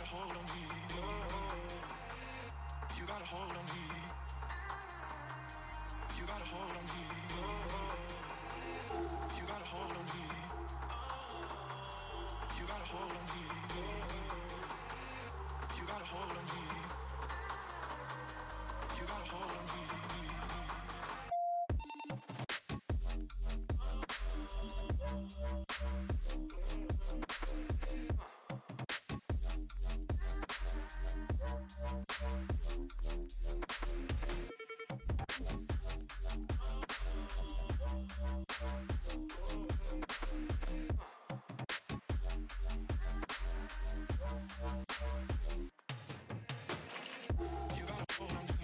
hold on me. You got a hold on me. You got a hold on me. You got a hold on me. You got a hold on me. You got a hold on me. You got a hold on me. You got a hold on me.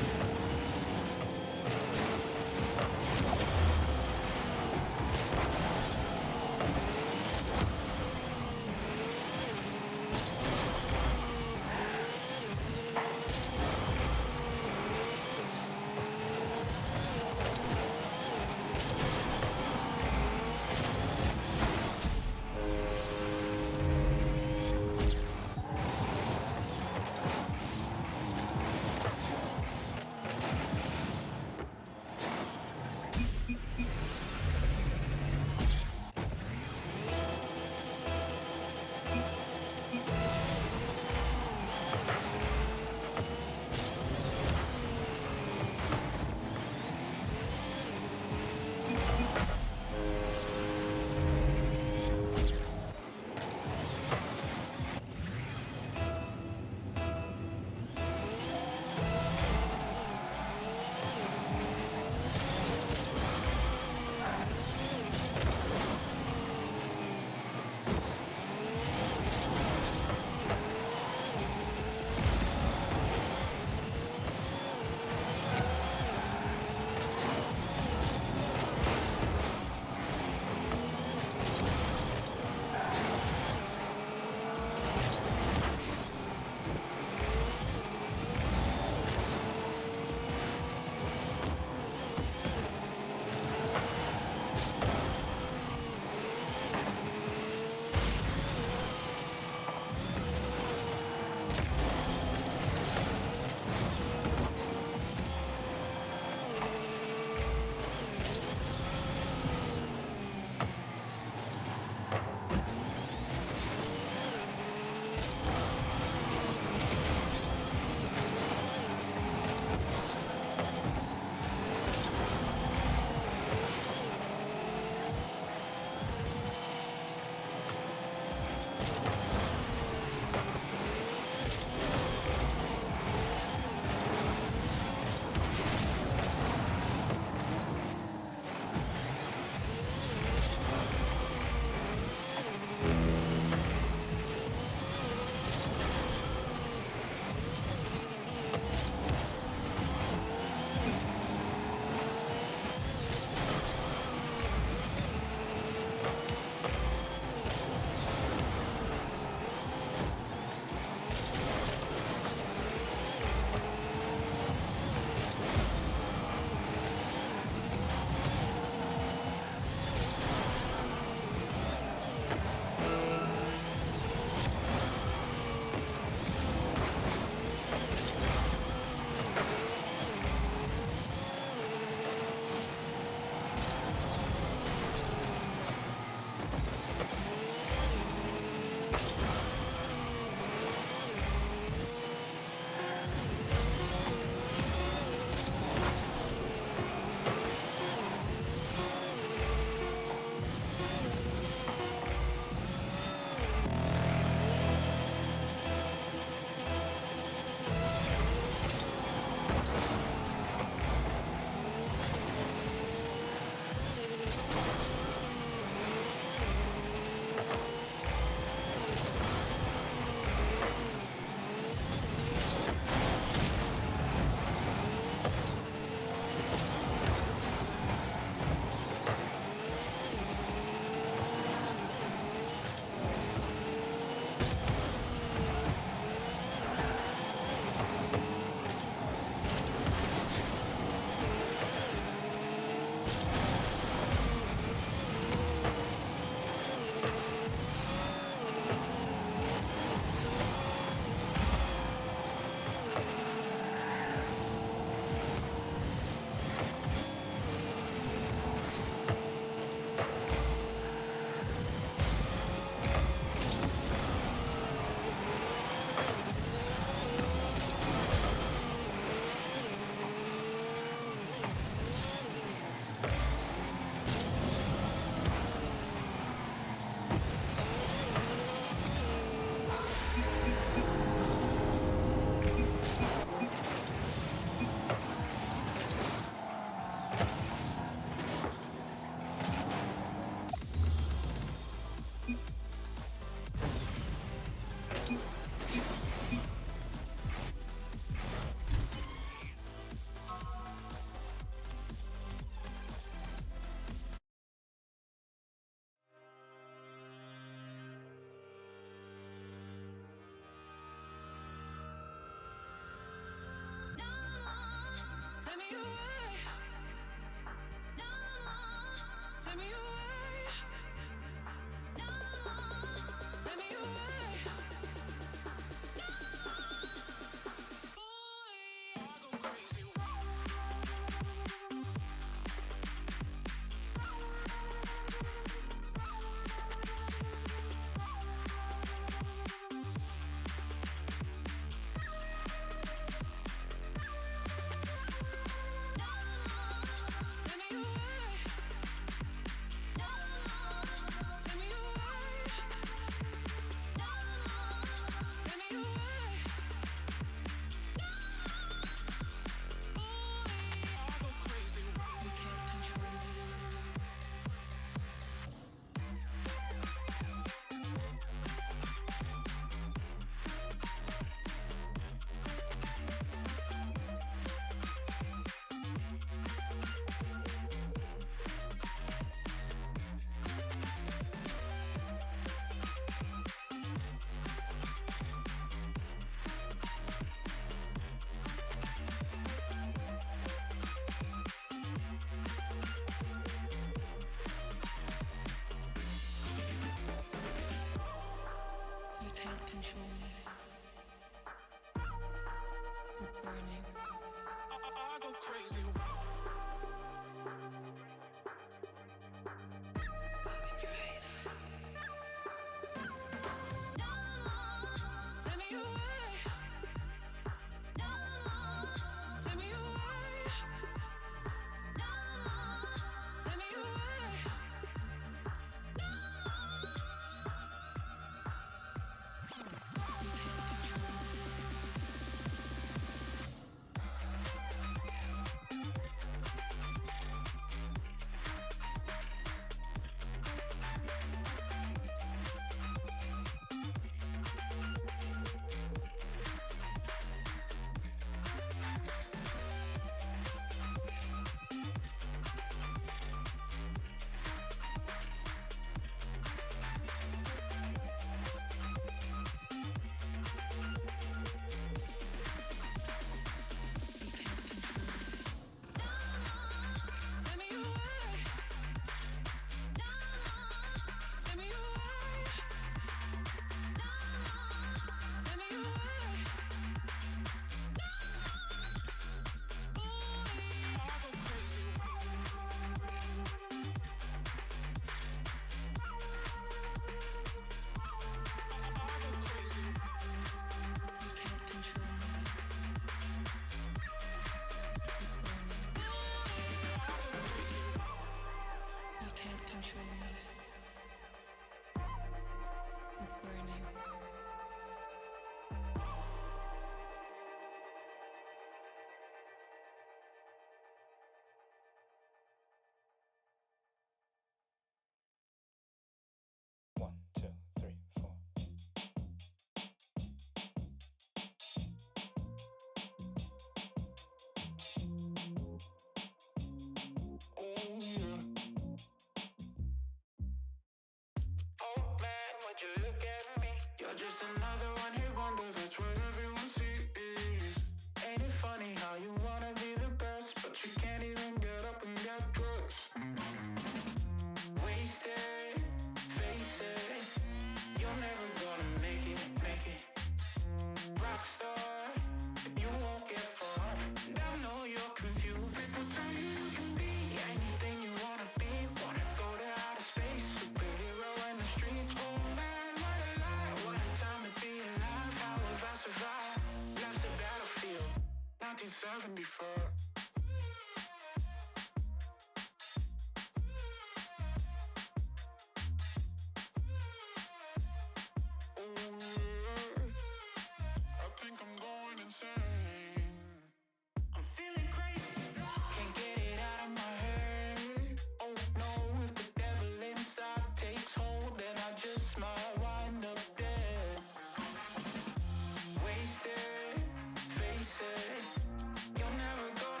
You're never gonna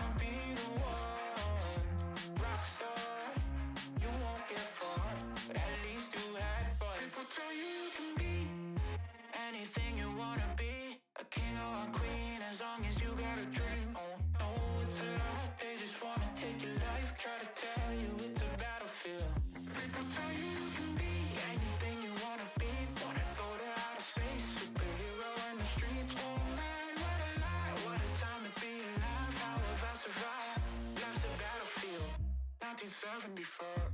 can be far.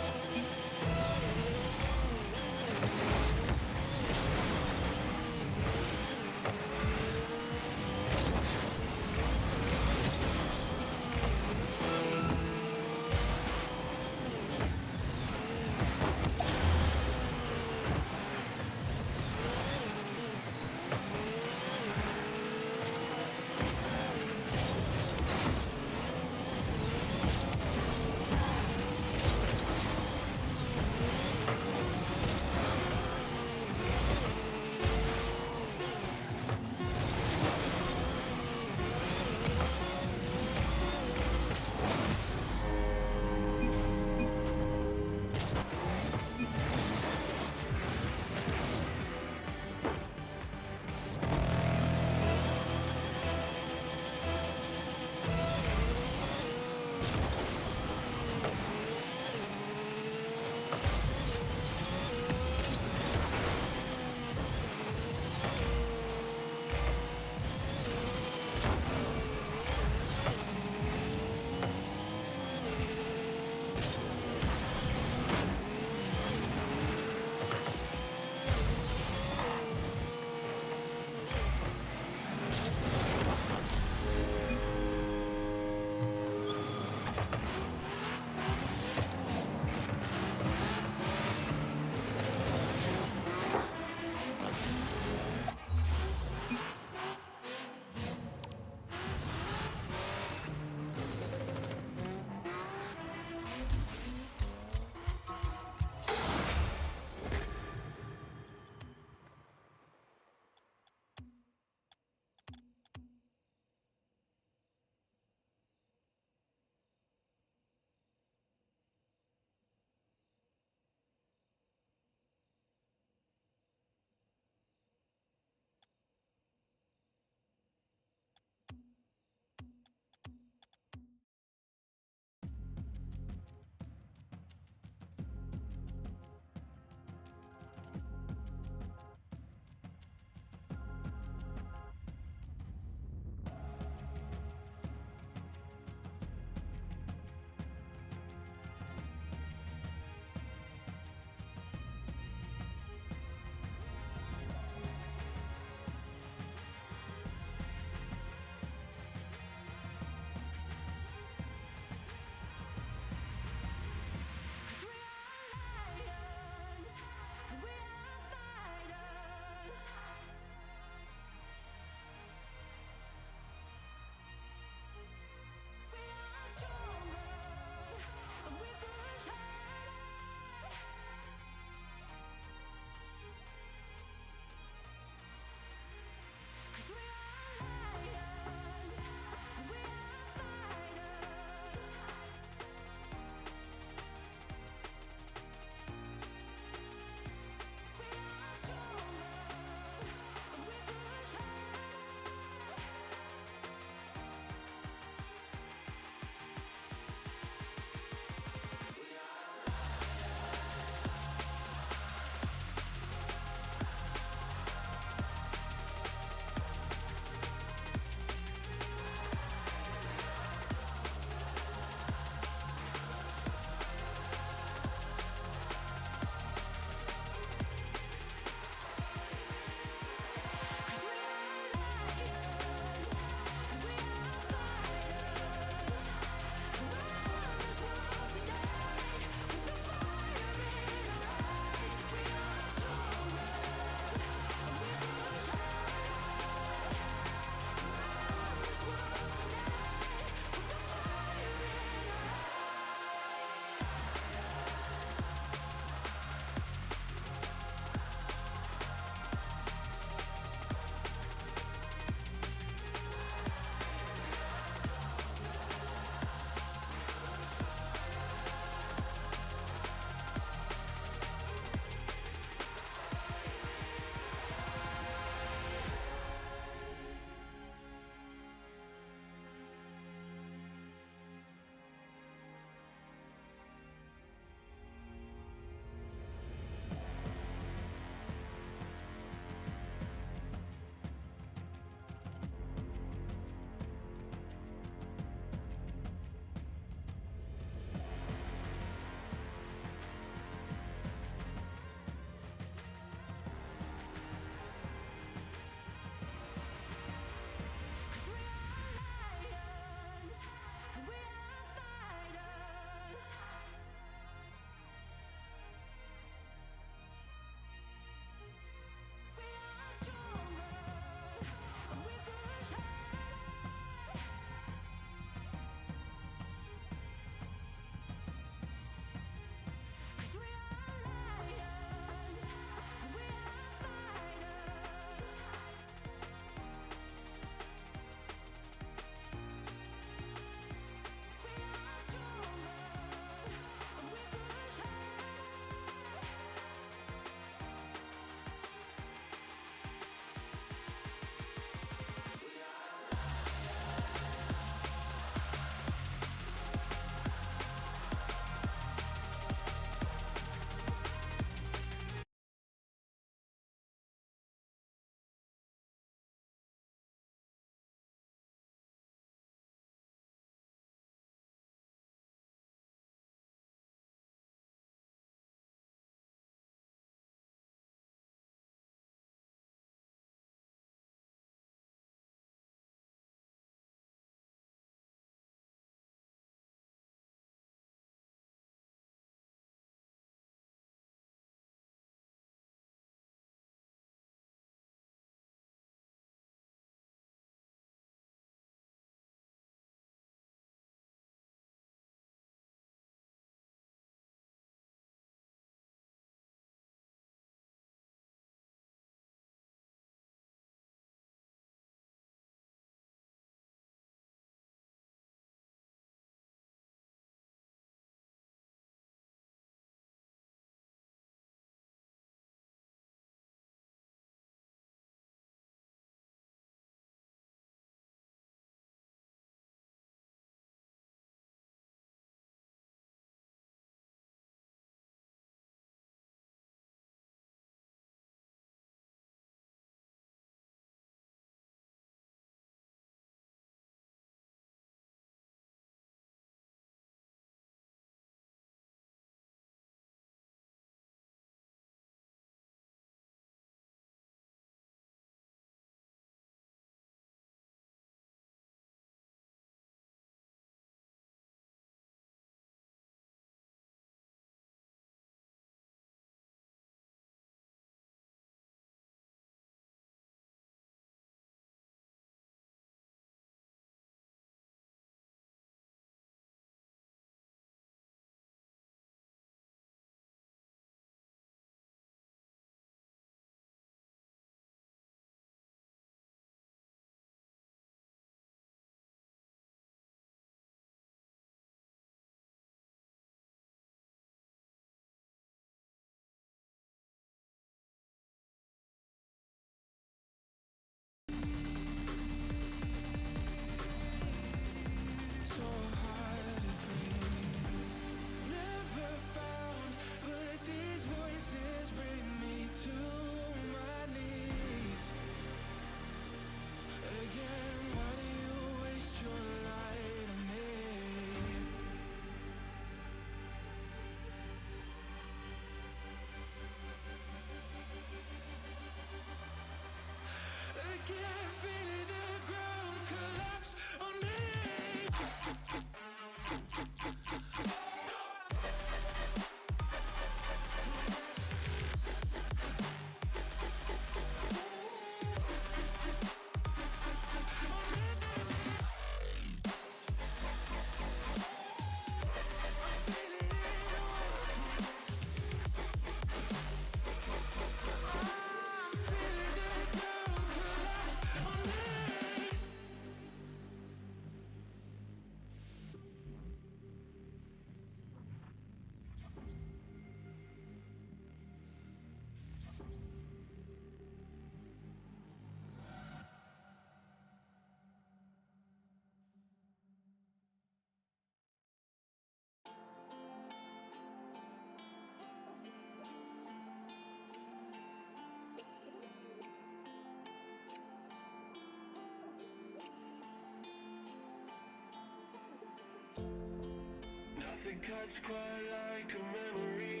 it cuts quite like a memory.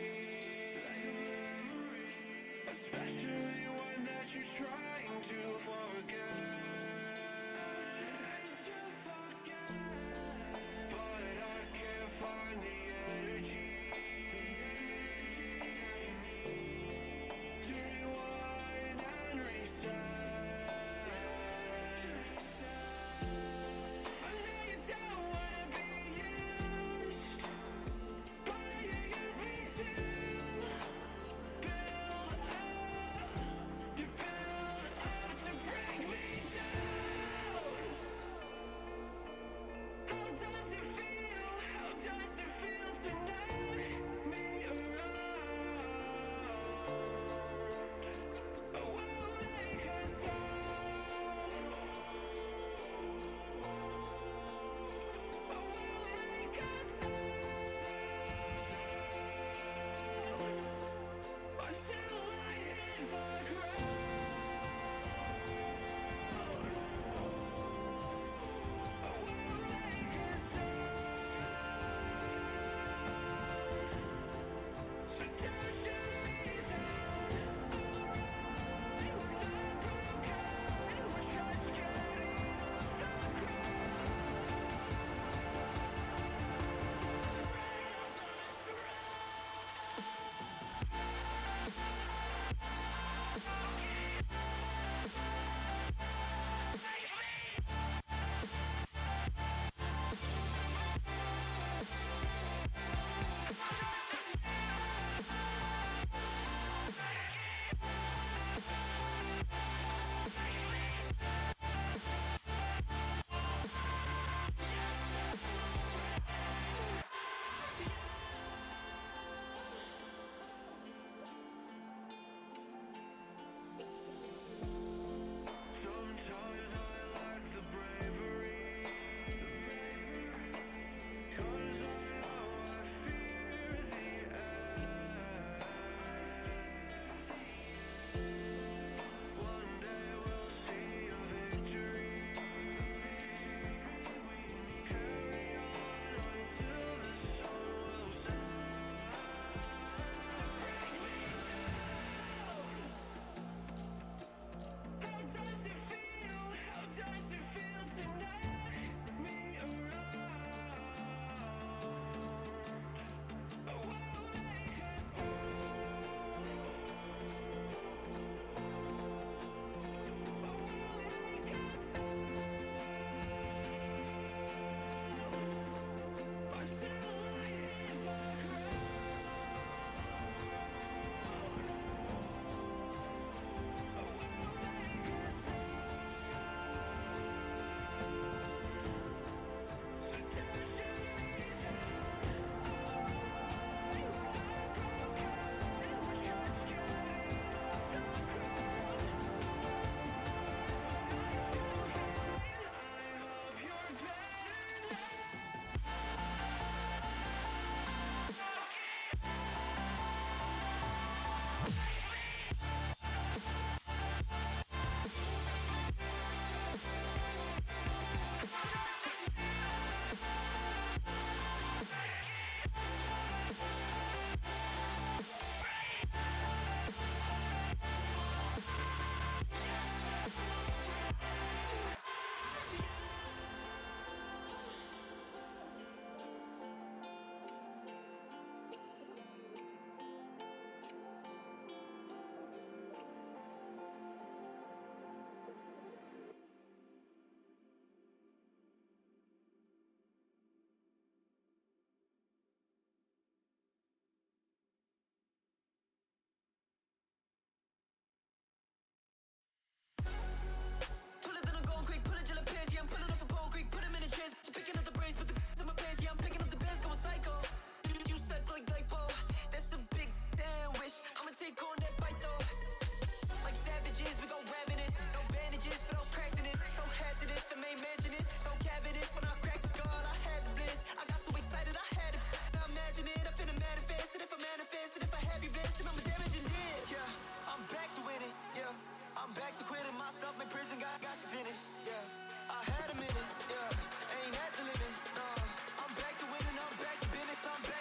Especially one that you're trying to forget. But I can't find the energy to rewind and reset. I know you don't wanna be used, but you use me too. Build up, you build up to break me down. How does it feel? How does it feel to knock me around? I won't make a sound. I won't make a sound until I hit the ground. I won't make a sound. So don't shoot me down. Alright, we're not broken. We're just getting off the Sometimes I lack the bravery, 'cause I know I fear the end. One day we'll see a victory. Carry on until the sun will set. To break me down. How does it feel? How does it feel to knock me around? I won't make a sound. I won't make a sound until I hit the ground. I won't make a sound. So don't shoot me down. Alright, we're not broken. We're just getting off the ground. I hope you're better now. Pull it, then I'm going quick. Pull it, Jilla Pants. Yeah, I'm pulling off a bone quick. Put him in a trance. Picking up the brains, put the in my pants. Yeah, I'm picking up the bands, going psycho. You suck like lipo. That's a big damn wish. I'ma take on that bite though. Like savages, we go ravenous. No bandages for those cracks in it. So hazardous, the main mansion is so cavernous. When I cracked the skull, I had the bliss. I got so excited, I had it. Now imagine it, I'm finna manifest it. If I manifest it, if I have you best, and I'm a damaging it. Yeah, I'm back to winning. Yeah, I'm back to quitting myself. My prison got you finished. Yeah, I had a minute. Yeah, ain't at the limit. No, I'm back to winning. I'm back to business. I'm back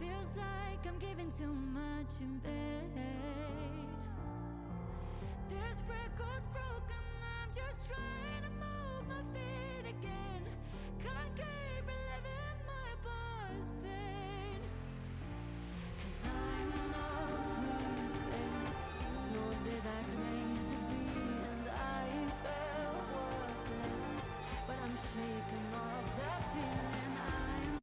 Feels like I'm giving too much in vain. This record's broken, I'm just trying to move my feet again. Can't keep reliving my past pain. 'Cause I'm not perfect, nor did I claim to be, and I felt worthless, but I'm shaking off that feeling. I'm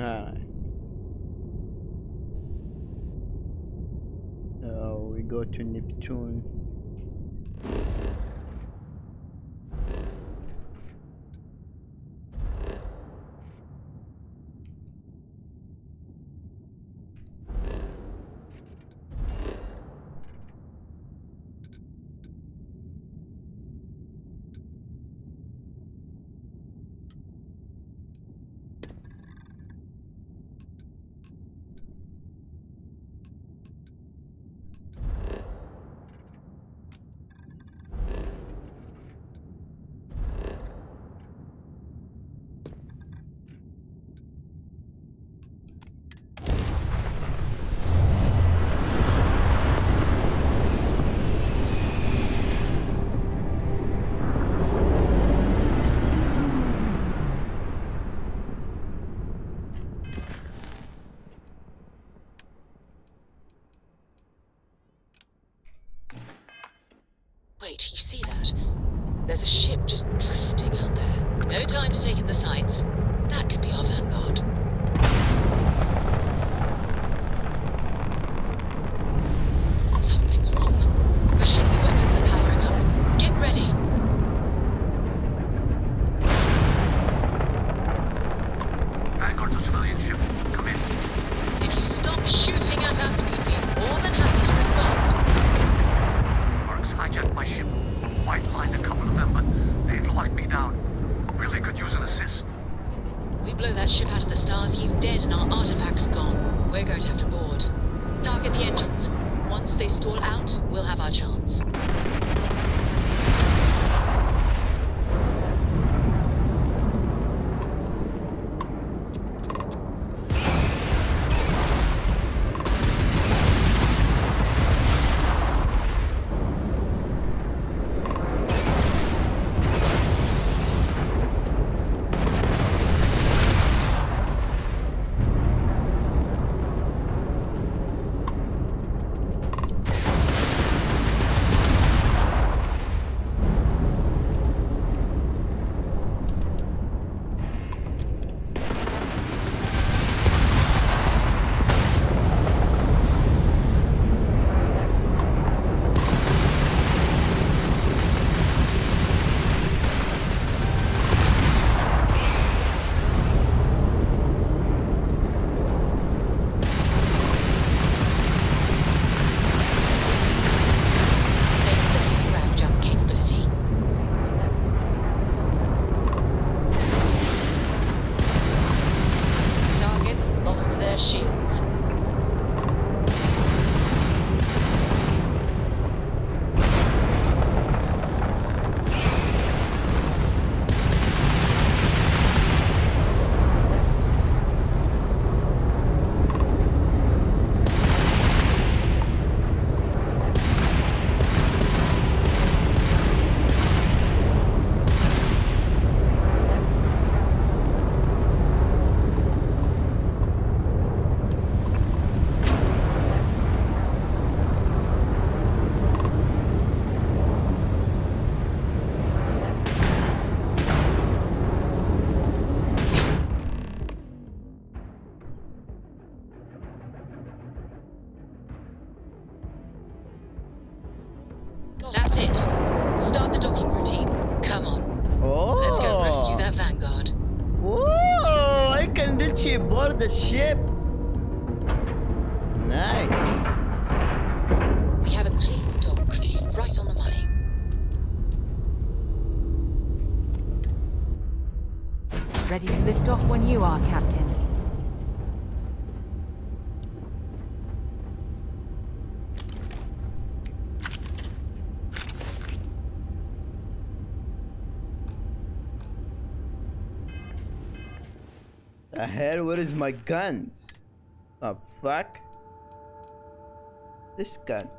Alright. So we go to Neptune. Wait, you see that? There's a ship just drifting out there. No time to take in the sights. That could be our vanguard. Something's wrong. The ship's weapons are powering up. Get ready. Vanguard to civilian ship. Come in. If you stop shooting at us, we'd be more than happy to respond. Orcs hijacked my ship. White lined a couple of them, but they've locked me down. Really could use an assist. We blow that ship out of the stars, he's dead and our artifact's gone. We're going to have to board. Target the engines. Once they stall out, we'll have our chance. That's it. Start the docking routine. Come on. Oh. Let's go rescue that vanguard. Whoa! I can literally board the ship. Nice. We have a clean dock. Right on the money. Ready to lift off when you are, Captain. The hell? Where is my guns? Oh fuck. This gun.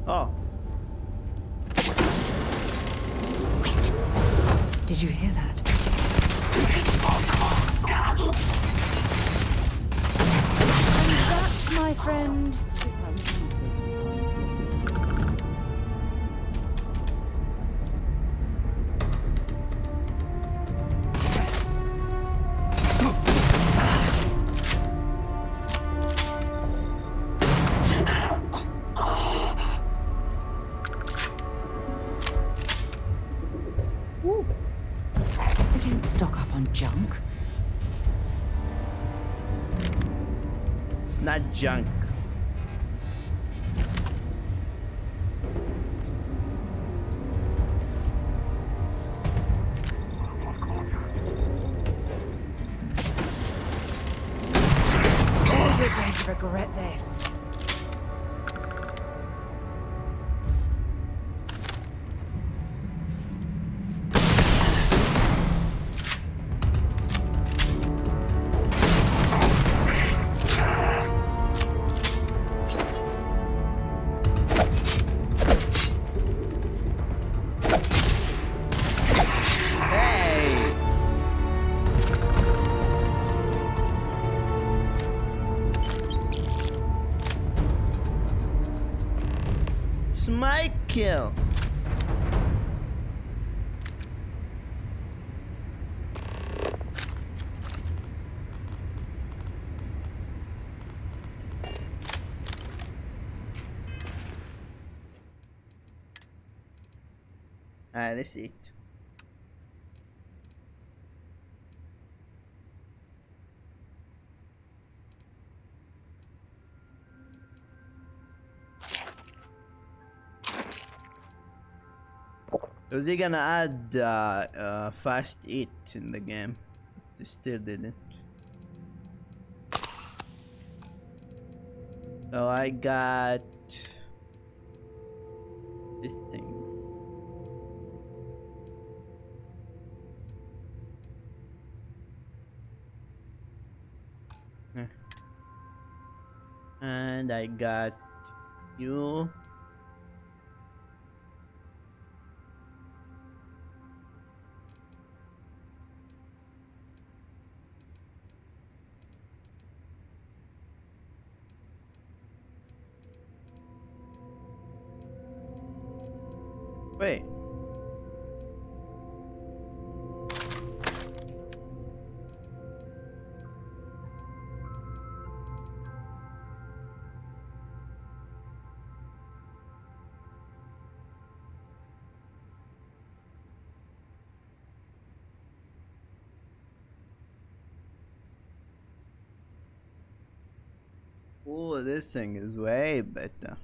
Oh, Wait. Did you hear that? And that, my friend. I didn't stock up on junk. it's not junk. Oh, you're going to regret this. Hey! It's my kill. Alright, let's eat. Was he gonna add fast eat in the game? They still didn't. So I got this thing. And I got you. Wait. Oh, this thing is way better.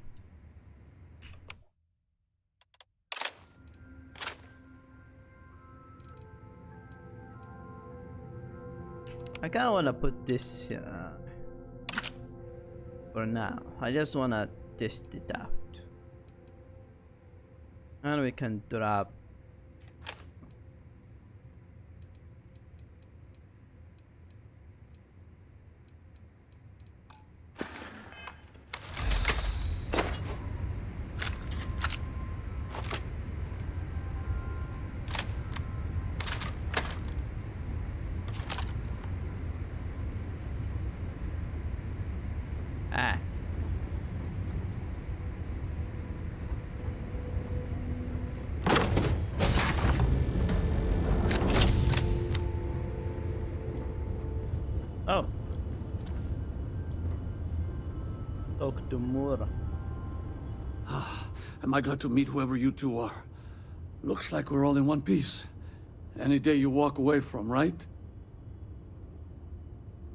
I kinda wanna put this for now. I just wanna test it out. And we can drop. Ah. Oh. Talk to Mura. Am I glad to meet whoever you two are? Looks like we're all in one piece. Any day you walk away from, right?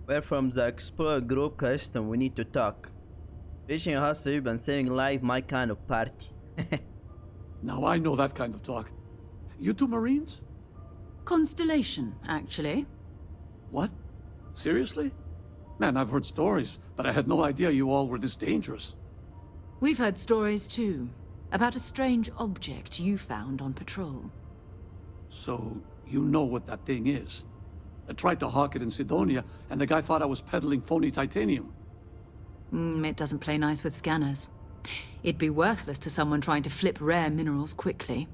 We're from the Explorer Group custom. We need to talk. Reaching a house and saving life, my kind of party. Now I know that kind of talk. You two Marines? Constellation, actually. What? Seriously? Man, I've heard stories, but I had no idea you all were this dangerous. We've heard stories too, about a strange object you found on patrol. So, you know what that thing is? I tried to hawk it in Sidonia, and the guy thought I was peddling phony titanium. It doesn't play nice with scanners. It'd be worthless to someone trying to flip rare minerals quickly.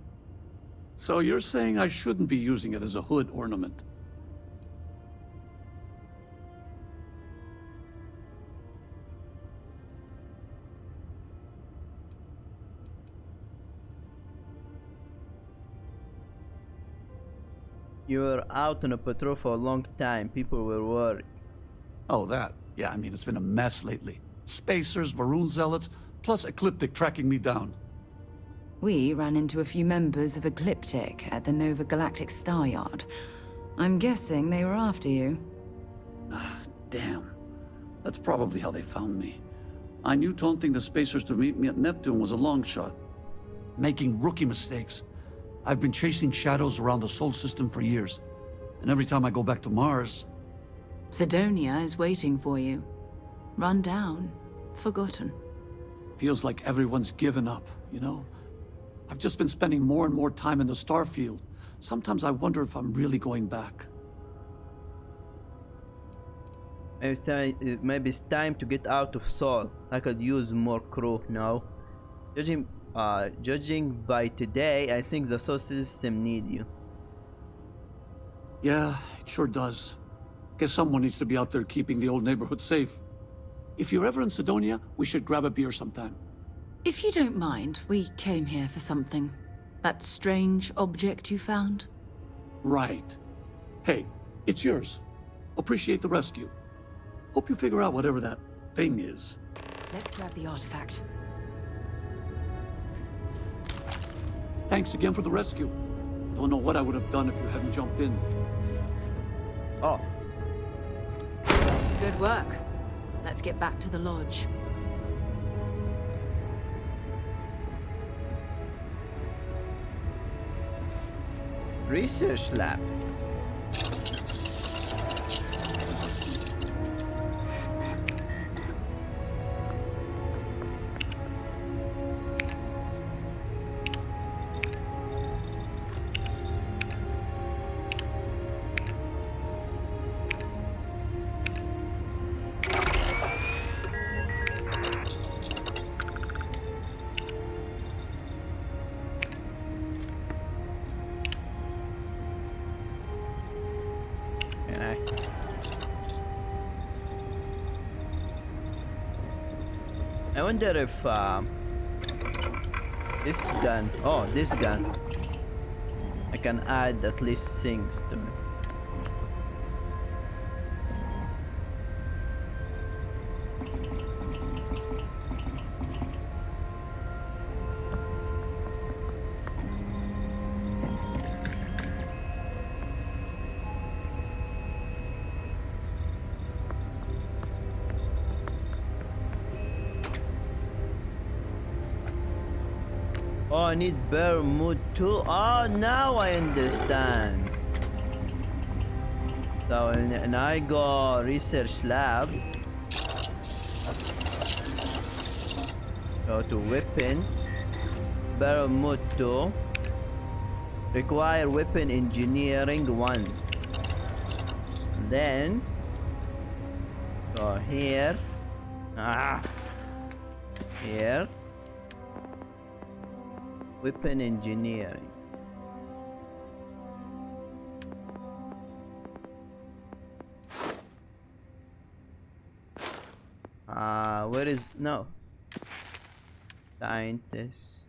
So you're saying I shouldn't be using it as a hood ornament? You were out on a patrol for a long time. People were worried. Oh, that. Yeah, I mean, it's been a mess lately. Spacers, Varun zealots, plus Ecliptic tracking me down. We ran into a few members of Ecliptic at the Nova Galactic Star Yard. I'm guessing they were after you. Ah, damn. That's probably how they found me. I knew taunting the Spacers to meet me at Neptune was a long shot. Making rookie mistakes. I've been chasing shadows around the Sol system for years. And every time I go back to Mars... Sidonia is waiting for you. Run down. Forgotten. feels like everyone's given up, you know? I've just been spending more and more time in the Starfield. Sometimes I wonder if I'm really going back. Maybe it's time to get out of Sol. I could use more crew now. Judging by today, I think the Sol system need you. Yeah, it sure does. Guess someone needs to be out there keeping the old neighborhood safe. If you're ever in Sidonia, we should grab a beer sometime. If you don't mind, we came here for something. That strange object you found? Right. Hey, it's yours. Appreciate the rescue. Hope you figure out whatever that thing is. Let's grab the artifact. Thanks again for the rescue. Don't know what I would have done if you hadn't jumped in. Oh, Good work. Let's get back to the lodge. research lab. Nice. I wonder if this gun, this gun, I can add at least things to it. Oh, I need bear mood too. Oh, now I understand. So and I go research lab. Go to weapon. Barrel mode 2. Require weapon engineering 1. Then go here. Here. Weapon engineering. Where is no scientist?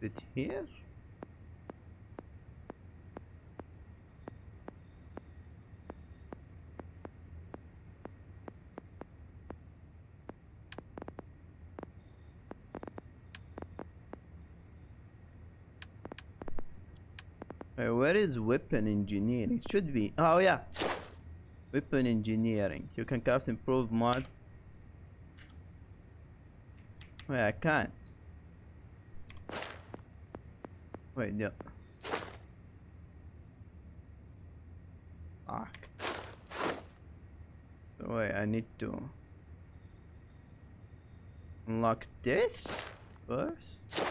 Is it here? Where is weapon engineering? It should be. Oh yeah. Weapon engineering. You can craft improved mod. Wait, I can't. Wait, yeah. Fuck. So wait, I need to unlock this first.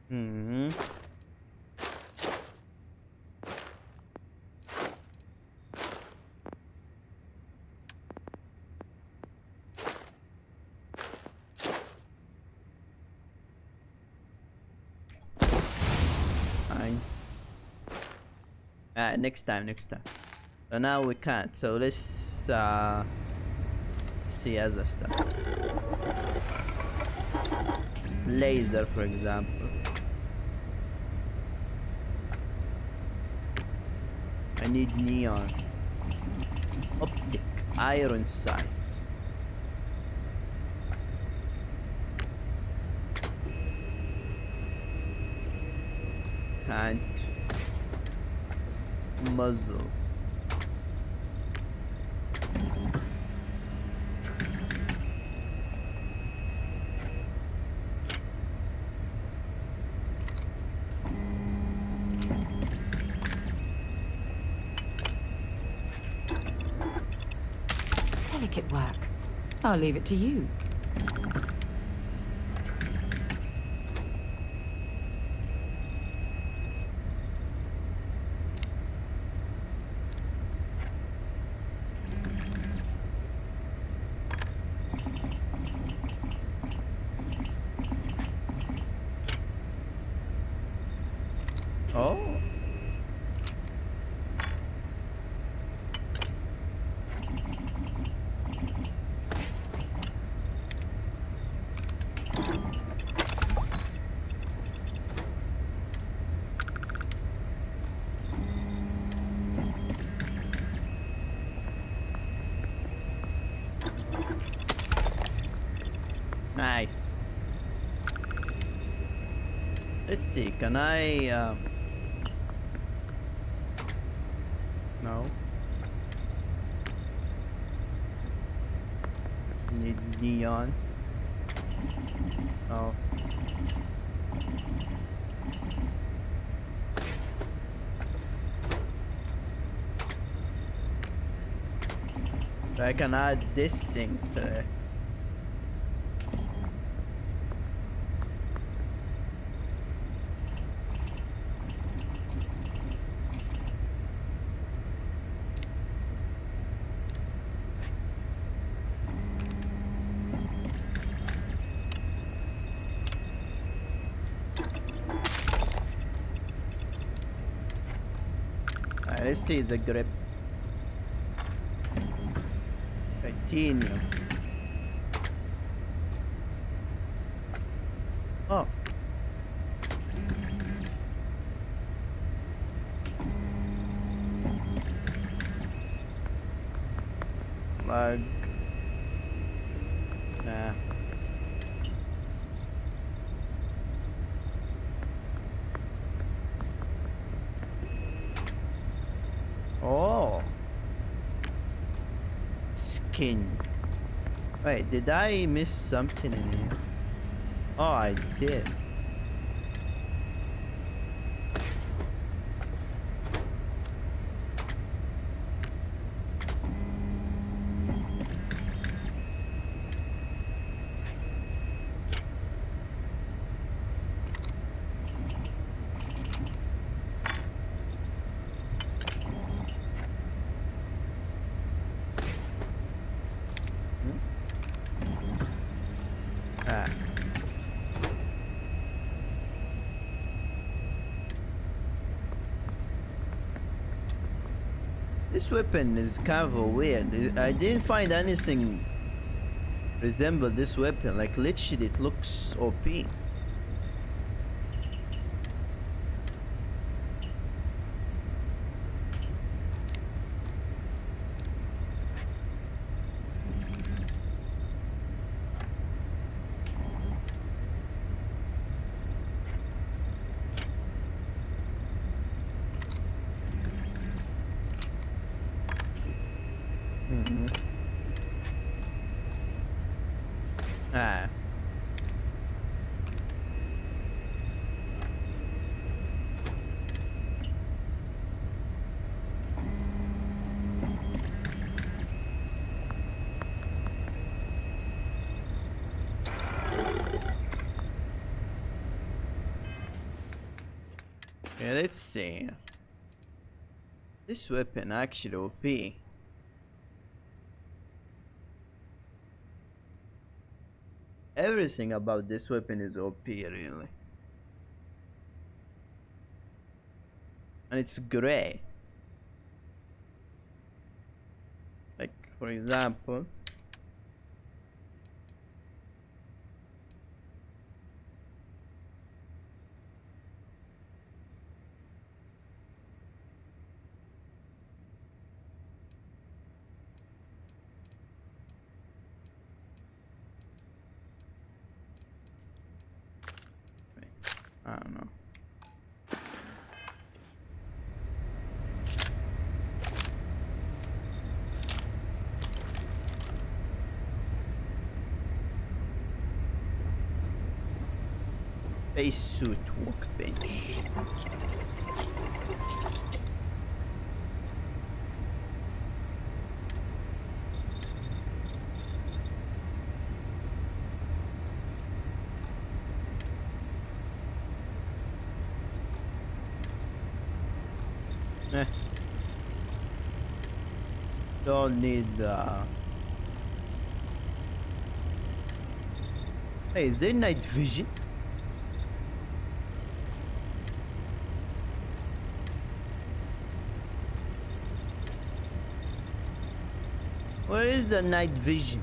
Hmm. Fine. Next time. So now we can't. So let's see other stuff. Laser, for example. I need neon. Optic. Iron sight. Can't. Muzzle. Delicate work. I'll leave it to you. Oh. Nice. Let's see, can I no. Need neon. Oh. So I can add this thing to it. Let's see the grip. Titanium. Oh. Plug. Nah. Oh. Skin. Wait, did I miss something in here? Oh, I did. Ah. This weapon is kind of weird. I didn't find anything resemble this weapon. Like literally, it looks OP. Ah. Okay, let's see. This weapon actually OP. Everything about this weapon is OP, really. And it's great. Like, for example, I don't know. Spacesuit workbench. Eh. Don't need Hey, is there night vision? Where is the night vision?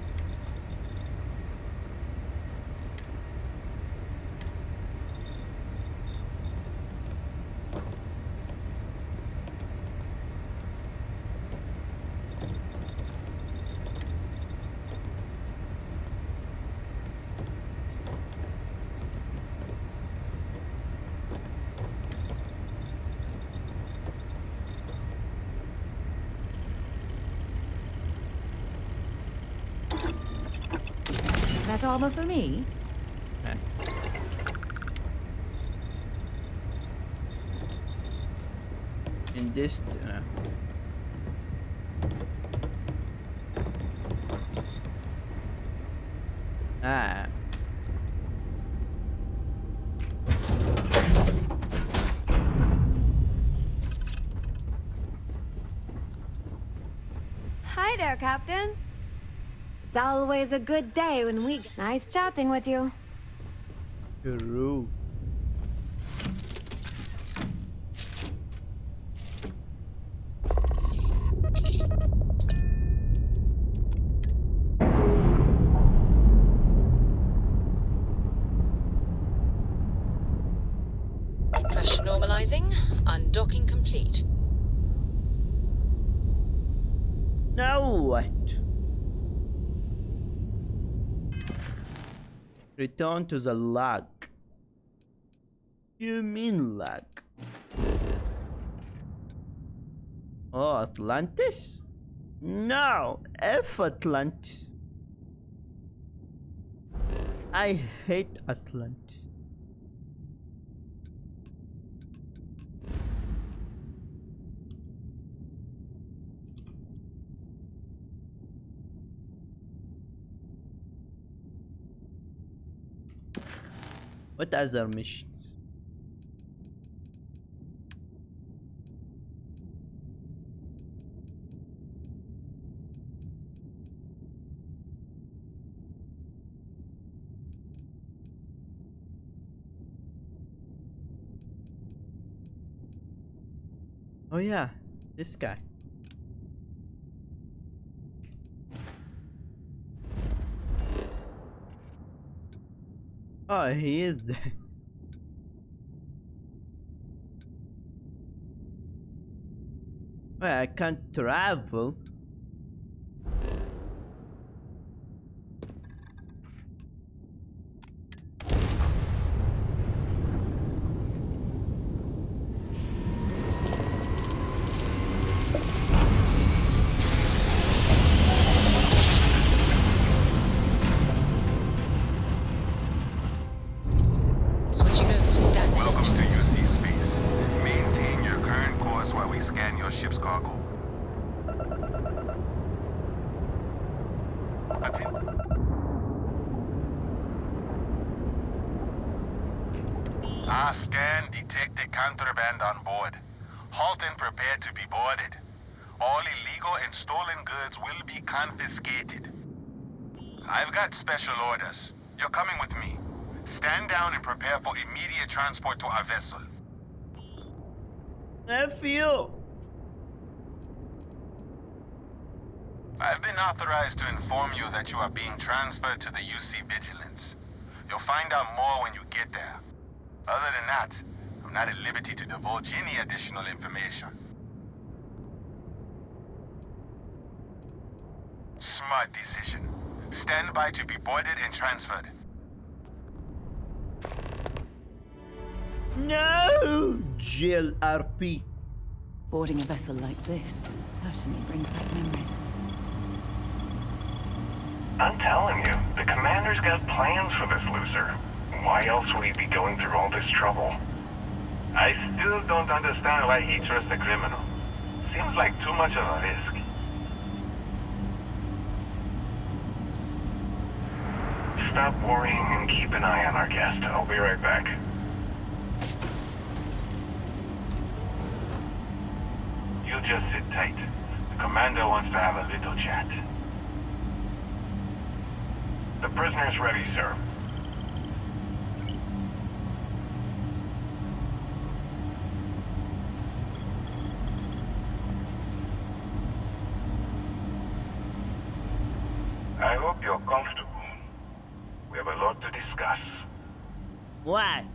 That armor for me? Eh. In this ah. Hi there, Captain. It's always a good day when we... Nice chatting with you. True. Pressure normalizing. Undocking complete. Now what? Return to the log. You mean log? Oh, Atlantis? No, F Atlantis. I hate Atlantis. What other missions? Oh yeah, this guy. Oh, he is there. Wait, I can't travel. Switching over to standard Welcome to engines. UC Space. Maintain your current course while we scan your ship's cargo. Our scan detected contraband on board. Halt and prepare to be boarded. All illegal and stolen goods will be confiscated. I've got special orders. You're coming with me. Stand down and prepare for immediate transport to our vessel. F you. I've been authorized to inform you that you are being transferred to the UC Vigilance. You'll find out more when you get there. Other than that, I'm not at liberty to divulge any additional information. Smart decision. Stand by to be boarded and transferred. No! Jail RP. Boarding a vessel like this certainly brings back memories. I'm telling you, the commander's got plans for this loser. Why else would he be going through all this trouble? I still don't understand why he trusts a criminal. Seems like too much of a risk. Stop worrying and keep an eye on our guest. I'll be right back. You just sit tight. The commander wants to have a little chat. The prisoner's ready, sir. I hope you're comfortable. We have a lot to discuss. Why?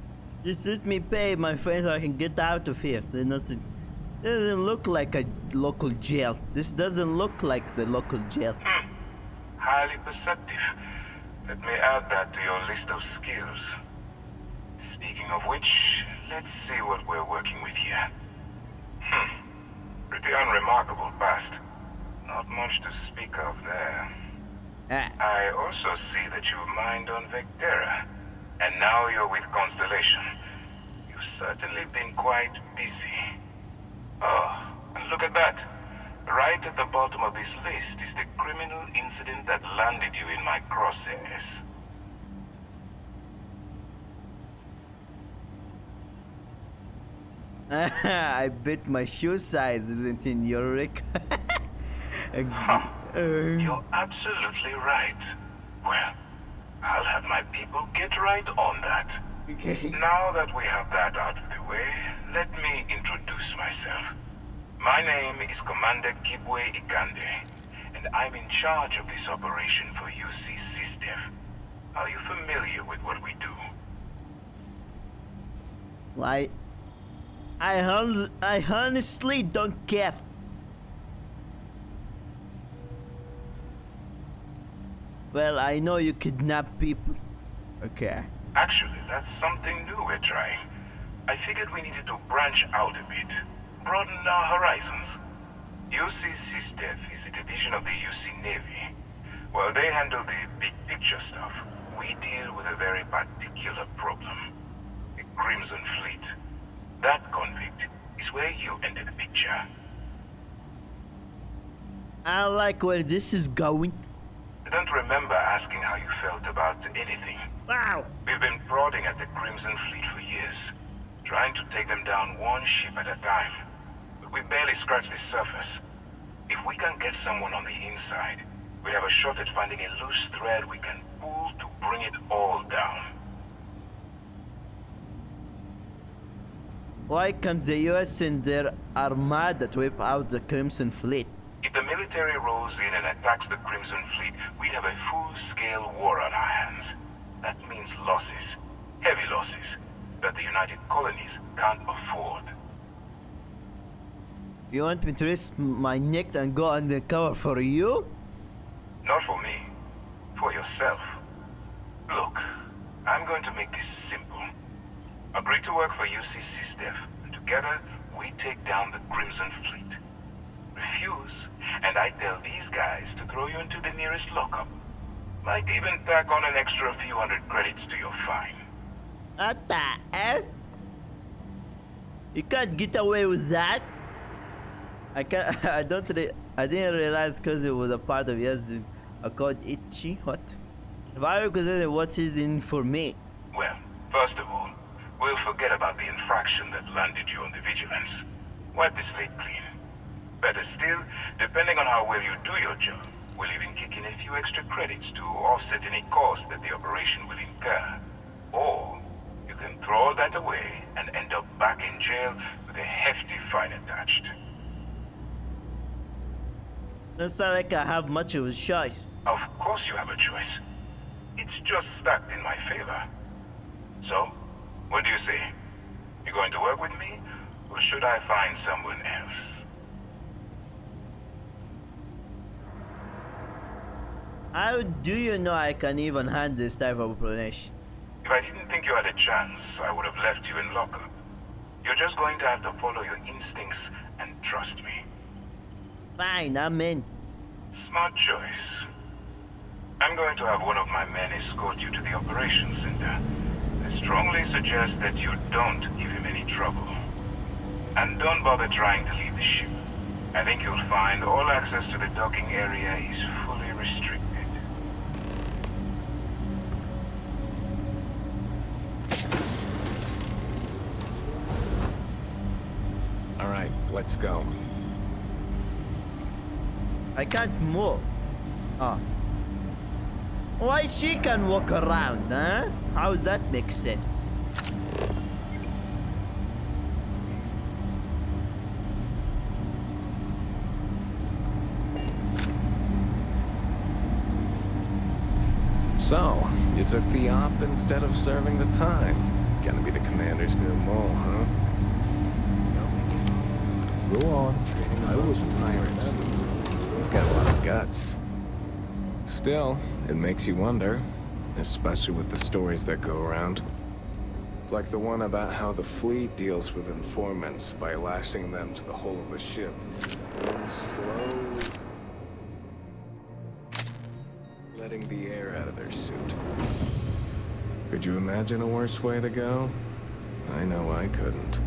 Just let me pay my fare so I can get out of here. There doesn't look like a local jail. This doesn't look like the local jail. Highly perceptive. Let me add that to your list of skills. Speaking of which, let's see what we're working with here. Pretty unremarkable past. Not much to speak of there. I also see that you mined on Vectera, and now you're with Constellation. You've certainly been quite busy. Oh, and look at that. Right at the bottom of this list is the criminal incident that landed you in my crosshairs. I bet my shoe size isn't in your record. You're absolutely right. Well, I'll have my people get right on that. Now that we have that out of the way, let me introduce myself. My name is Commander Kibwe Ikande, and I'm in charge of this operation for UC SysDef. Are you familiar with what we do? I honestly don't care. Well, I know you kidnap people. Okay. Actually, that's something new we're trying. I figured we needed to branch out a bit, broaden our horizons. UC SysDef is a division of the UC Navy. While they handle the big picture stuff, we deal with a very particular problem. The Crimson Fleet. That convict is where you enter the picture. I like where this is going. I don't remember asking how you felt about anything. Wow. We've been prodding at the Crimson Fleet for years, trying to take them down one ship at a time. But we barely scratched the surface. If we can get someone on the inside, we'd have a shot at finding a loose thread we can pull to bring it all down. Why can't the US send their armada to wipe out the Crimson Fleet? If the military rolls in and attacks the Crimson Fleet, we'd have a full-scale war on our hands. That means losses, heavy losses, that the United Colonies can't afford. You want me to risk my neck and go undercover for you? Not for me. For yourself. Look, I'm going to make this simple. Agree to work for UC SysDef, and together we take down the Crimson Fleet. Refuse, and I tell these guys to throw you into the nearest lockup. Might even tack on an extra few hundred credits to your fine. What the hell? You can't get away with that. I can't. I didn't realize because it was a part of yesterday. I called Itchy. What? Why? Because what is in for me? Well, first of all, we'll forget about the infraction that landed you on the Vigilance. Wipe the slate clean. Better still, depending on how well you do your job, we'll even kick in a few extra credits to offset any costs that the operation will incur. Or, you can throw all that away and end up back in jail with a hefty fine attached. It's not like I have much of a choice. Of course you have a choice. It's just stacked in my favor. So, what do you say? You going to work with me, or should I find someone else? How do you know I can even handle this type of operation? If I didn't think you had a chance, I would have left you in lockup. You're just going to have to follow your instincts and trust me. Fine, I'm in. Smart choice. I'm going to have one of my men escort you to the operations center. I strongly suggest that you don't give him any trouble. And don't bother trying to leave the ship. I think you'll find all access to the docking area is fully restricted. All right, let's go. I can't move. Oh. Why she can walk around, huh? How does that make sense? So, you took the op instead of serving the time. Gonna be the commander's new mole, huh? Go on. I wasn't pirates. You've got a lot of guts. Still, it makes you wonder, especially with the stories that go around. Like the one about how the fleet deals with informants by lashing them to the hull of a ship, and slowly letting the air out of their suit. Could you imagine a worse way to go? I know I couldn't.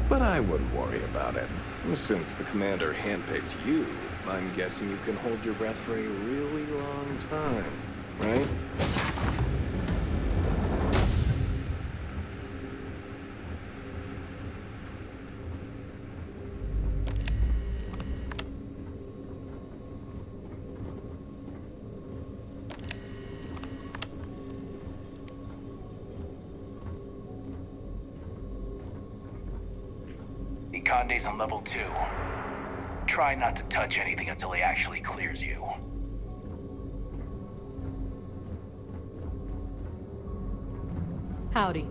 But I wouldn't worry about it. Since the commander handpicked you, I'm guessing you can hold your breath for a really long time, right? Conde's on level 2. Try not to touch anything until he actually clears you. Howdy.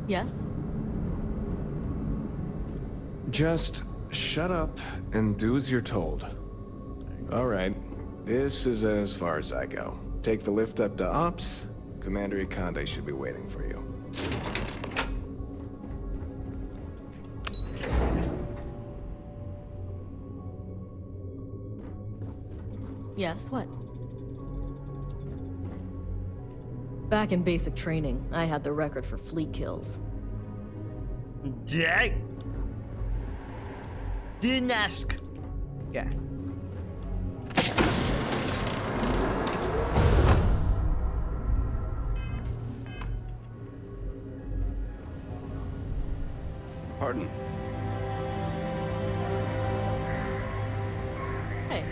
Yes? Just shut up and do as you're told. All right, this is as far as I go. Take the lift up to Ops. Commander Conde should be waiting for you. Yes, what? Back in basic training, I had the record for fleet kills. Jack? Didn't ask. Yeah. Pardon. Hey.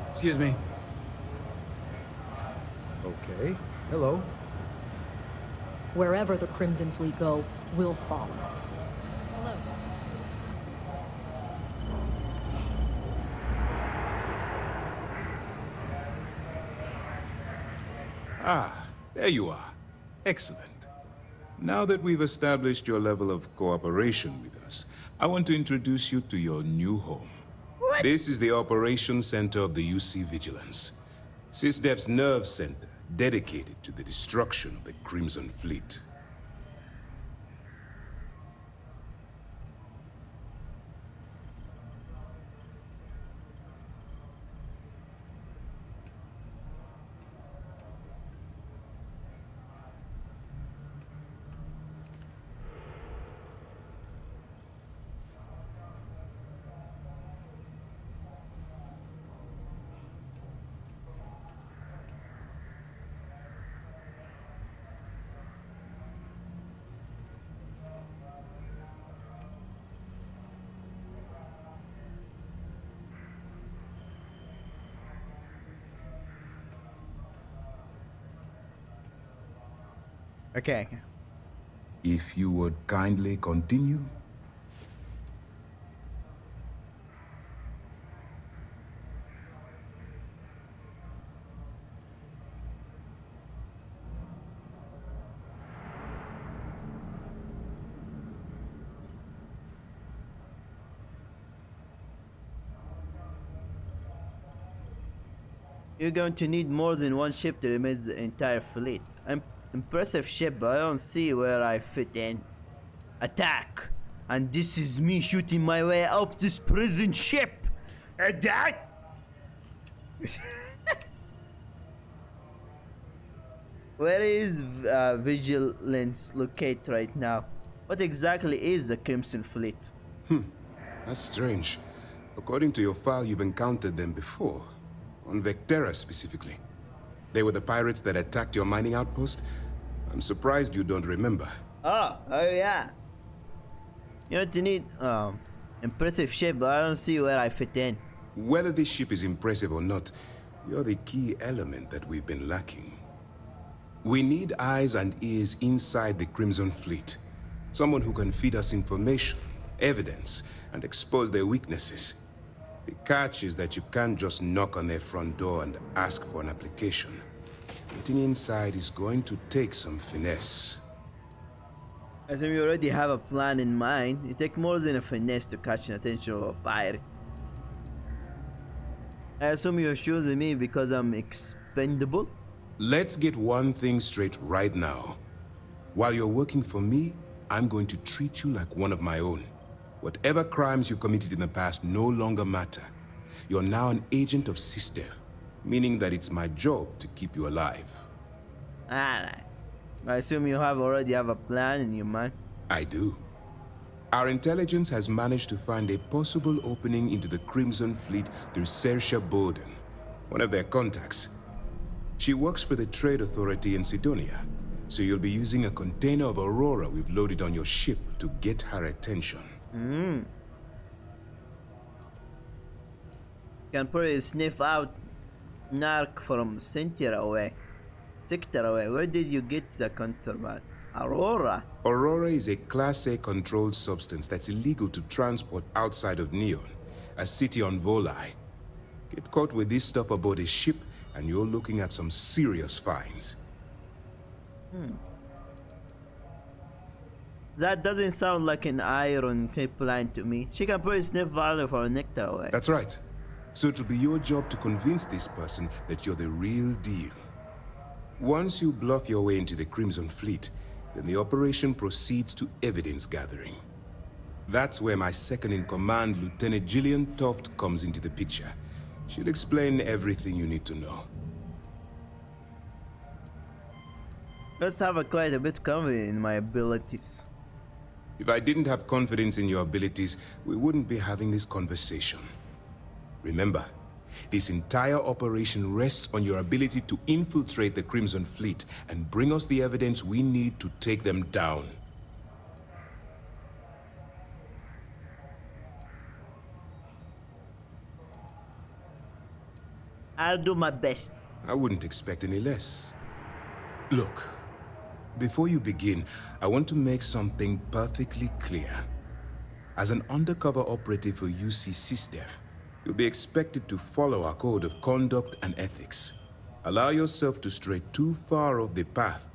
Excuse me. Okay. Hello. Wherever the Crimson Fleet go, we'll follow. Hello. Ah, there you are. Excellent. Now that we've established your level of cooperation with us, I want to introduce you to your new home. What? This is the Operations Center of the UC Vigilance. SysDef's nerve center, dedicated to the destruction of the Crimson Fleet. Okay. If you would kindly continue. You're going to need more than one ship to limit the entire fleet. Impressive ship, but I don't see where I fit in. Attack! And this is me shooting my way off this prison ship! Attack! Where is Vigilance locate right now? What exactly is the Crimson Fleet? That's strange. According to your file, you've encountered them before. On Vectera specifically. They were the pirates that attacked your mining outpost? I'm surprised you don't remember. Oh yeah. You're to need impressive ship, but I don't see where I fit in. Whether this ship is impressive or not, you're the key element that we've been lacking. We need eyes and ears inside the Crimson Fleet. Someone who can feed us information, evidence, and expose their weaknesses. The catch is that you can't just knock on their front door and ask for an application. Getting inside is going to take some finesse. I assume you already have a plan in mind. It takes more than a finesse to catch the attention of a pirate. I assume you're choosing me because I'm expendable? Let's get one thing straight right now. While you're working for me, I'm going to treat you like one of my own. Whatever crimes you've committed in the past no longer matter. You're now an agent of SysDev, meaning that it's my job to keep you alive. Alright. I assume you already have a plan in your mind? I do. Our intelligence has managed to find a possible opening into the Crimson Fleet through Saoirse Bowden, one of their contacts. She works for the Trade Authority in Sidonia, so you'll be using a container of Aurora we've loaded on your ship to get her attention. Can probably sniff out narc from sector away. Where did you get the contraband? Aurora? Aurora is a Class A controlled substance that's illegal to transport outside of Neon, a city on Volai. Get caught with this stuff aboard a ship, and you're looking at some serious fines. That doesn't sound like an iron pipeline to me. She can probably sniff value for a nectar away. That's right. So it'll be your job to convince this person that you're the real deal. Once you bluff your way into the Crimson Fleet, then the operation proceeds to evidence gathering. That's where my second-in-command, Lieutenant Gillian Toft, comes into the picture. She'll explain everything you need to know. Let's have quite a bit of confidence in my abilities. If I didn't have confidence in your abilities, we wouldn't be having this conversation. Remember, this entire operation rests on your ability to infiltrate the Crimson Fleet and bring us the evidence we need to take them down. I'll do my best. I wouldn't expect any less. Look, before you begin, I want to make something perfectly clear. As an undercover operative for UC SysDev, you'll be expected to follow our code of conduct and ethics. Allow yourself to stray too far off the path,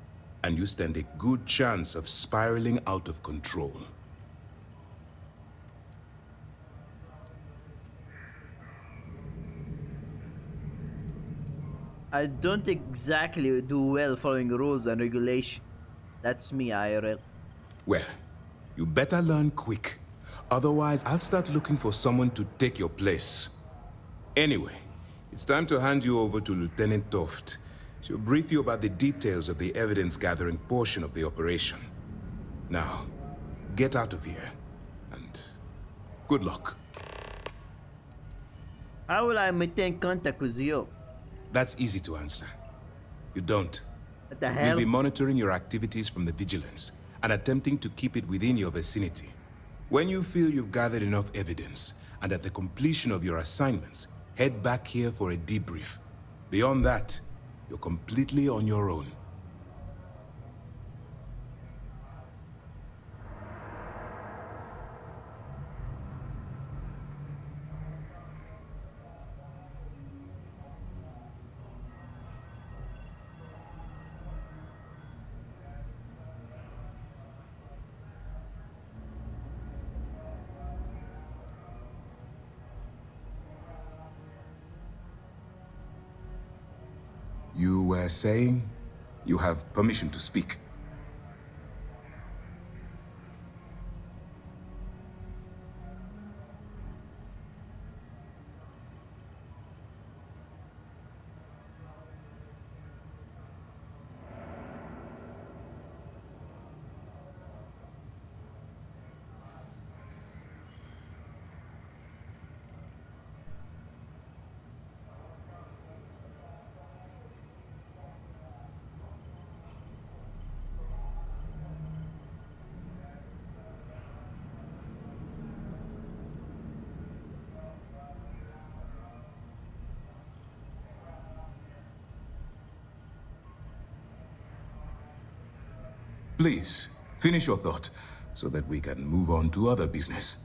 and you stand a good chance of spiraling out of control. I don't exactly do well following rules and regulation. That's me, IRL. Well, you better learn quick. Otherwise, I'll start looking for someone to take your place. Anyway, it's time to hand you over to Lieutenant Toft. She'll brief you about the details of the evidence-gathering portion of the operation. Now, get out of here, and good luck. How will I maintain contact with you? That's easy to answer. You don't. What the hell? We'll be monitoring your activities from the Vigilance and attempting to keep it within your vicinity. When you feel you've gathered enough evidence, and at the completion of your assignments, head back here for a debrief. Beyond that, you're completely on your own. were saying? You have permission to speak. Please, finish your thought, so that we can move on to other business.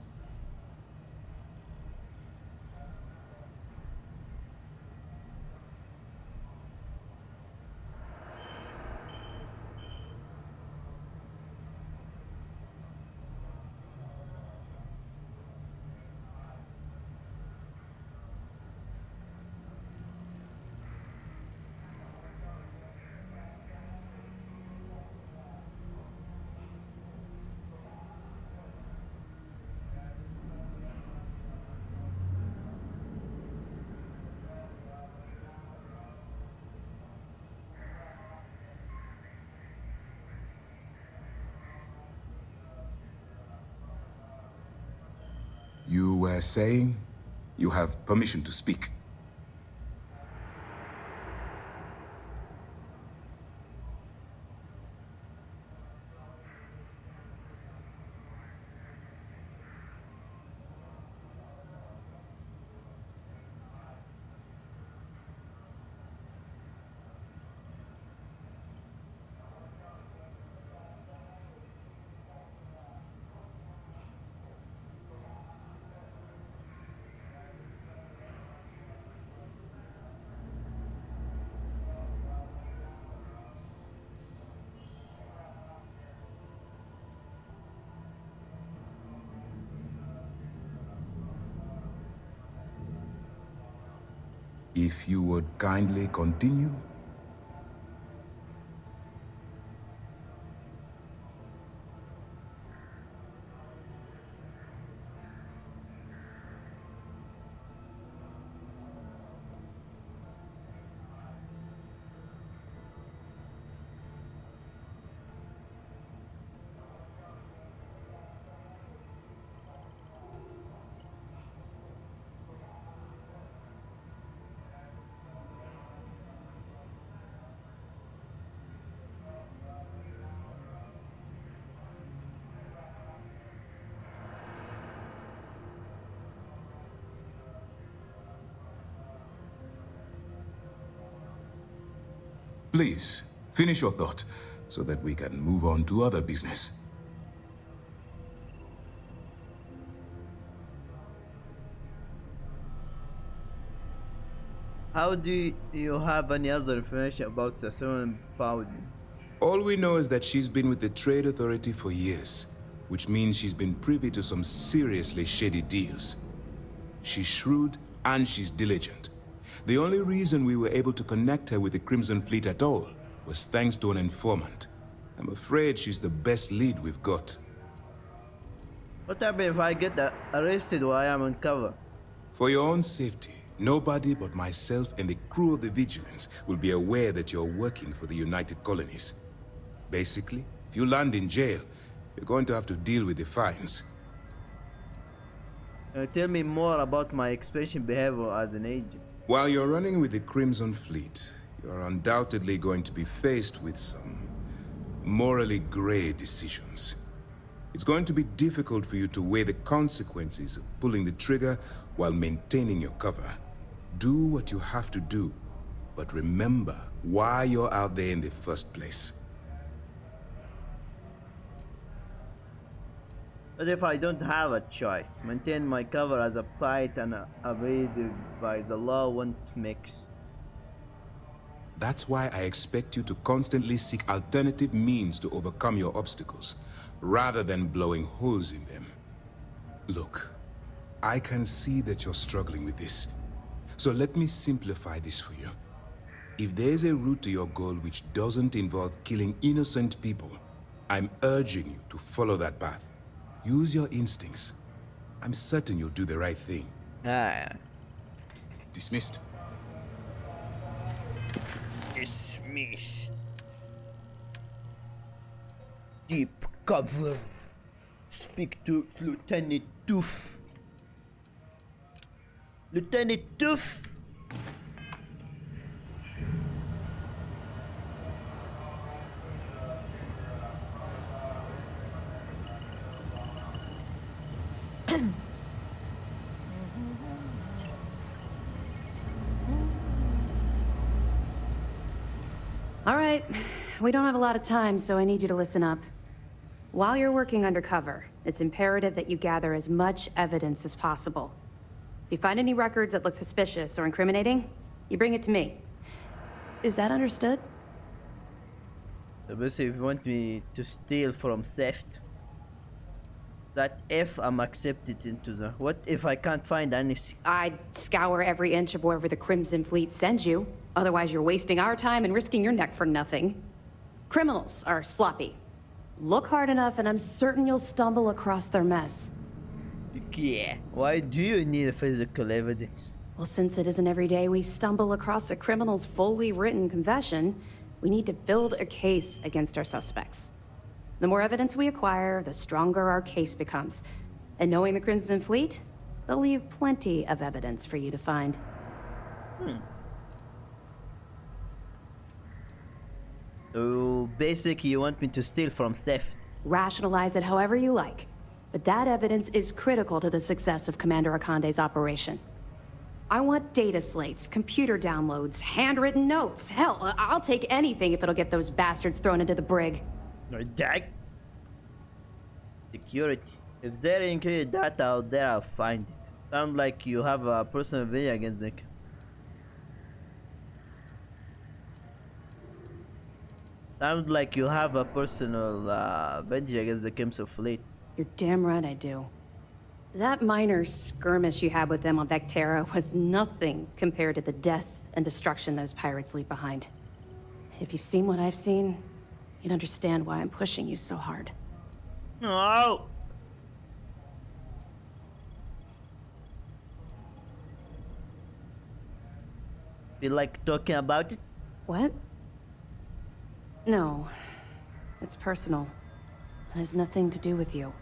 You were saying? You have permission to speak. If you would kindly continue. Please, finish your thought, so that we can move on to other business. How do you have any other information about Sassoon Pauli? All we know is that she's been with the Trade Authority for years, which means she's been privy to some seriously shady deals. She's shrewd and she's diligent. The only reason we were able to connect her with the Crimson Fleet at all was thanks to an informant. I'm afraid she's the best lead we've got. What happens if I get arrested while I'm on cover? For your own safety, nobody but myself and the crew of the Vigilance will be aware that you're working for the United Colonies. Basically, if you land in jail, you're going to have to deal with the fines. Tell me more about my expansion behavior as an agent. While you're running with the Crimson Fleet, you're undoubtedly going to be faced with some morally gray decisions. It's going to be difficult for you to weigh the consequences of pulling the trigger while maintaining your cover. Do what you have to do, but remember why you're out there in the first place. But if I don't have a choice, maintain my cover as a plight and abided by the law won't mix. That's why I expect you to constantly seek alternative means to overcome your obstacles, rather than blowing holes in them. Look, I can see that you're struggling with this, so let me simplify this for you. If there's a route to your goal which doesn't involve killing innocent people, I'm urging you to follow that path. Use your instincts. I'm certain you'll do the right thing. Dismissed. Dismissed. Deep cover. Speak to Lieutenant Tooth. Lieutenant Tooth. All right, we don't have a lot of time, so I need you to listen up. While you're working undercover, it's imperative that you gather as much evidence as possible. If you find any records that look suspicious or incriminating, you bring it to me. Is that understood? So basically, if you want me to steal from theft, that if I'm accepted into the... What if I can't find anything? I'd scour every inch of wherever the Crimson Fleet sends you. Otherwise, you're wasting our time and risking your neck for nothing. Criminals are sloppy. Look hard enough and I'm certain you'll stumble across their mess. Yeah, why do you need physical evidence? Well, since it isn't every day we stumble across a criminal's fully written confession, we need to build a case against our suspects. The more evidence we acquire, the stronger our case becomes. And knowing the Crimson Fleet, they'll leave plenty of evidence for you to find. So basically, you want me to steal from theft? Rationalize it however you like. But that evidence is critical to the success of Commander Akande's operation. I want data slates, computer downloads, handwritten notes. Hell, I'll take anything if it'll get those bastards thrown into the brig. That security. If there is encrypted data out there, I'll find it. Sounds like you have a personal vengeance against them. Sounds like you have a personal vengeance against the Crimson Fleet. You're damn right I do. That minor skirmish you had with them on Vectera was nothing compared to the death and destruction those pirates leave behind. If you've seen what I've seen, you'd understand why I'm pushing you so hard. No. You like talking about it? What? No. It's personal. It has nothing to do with you.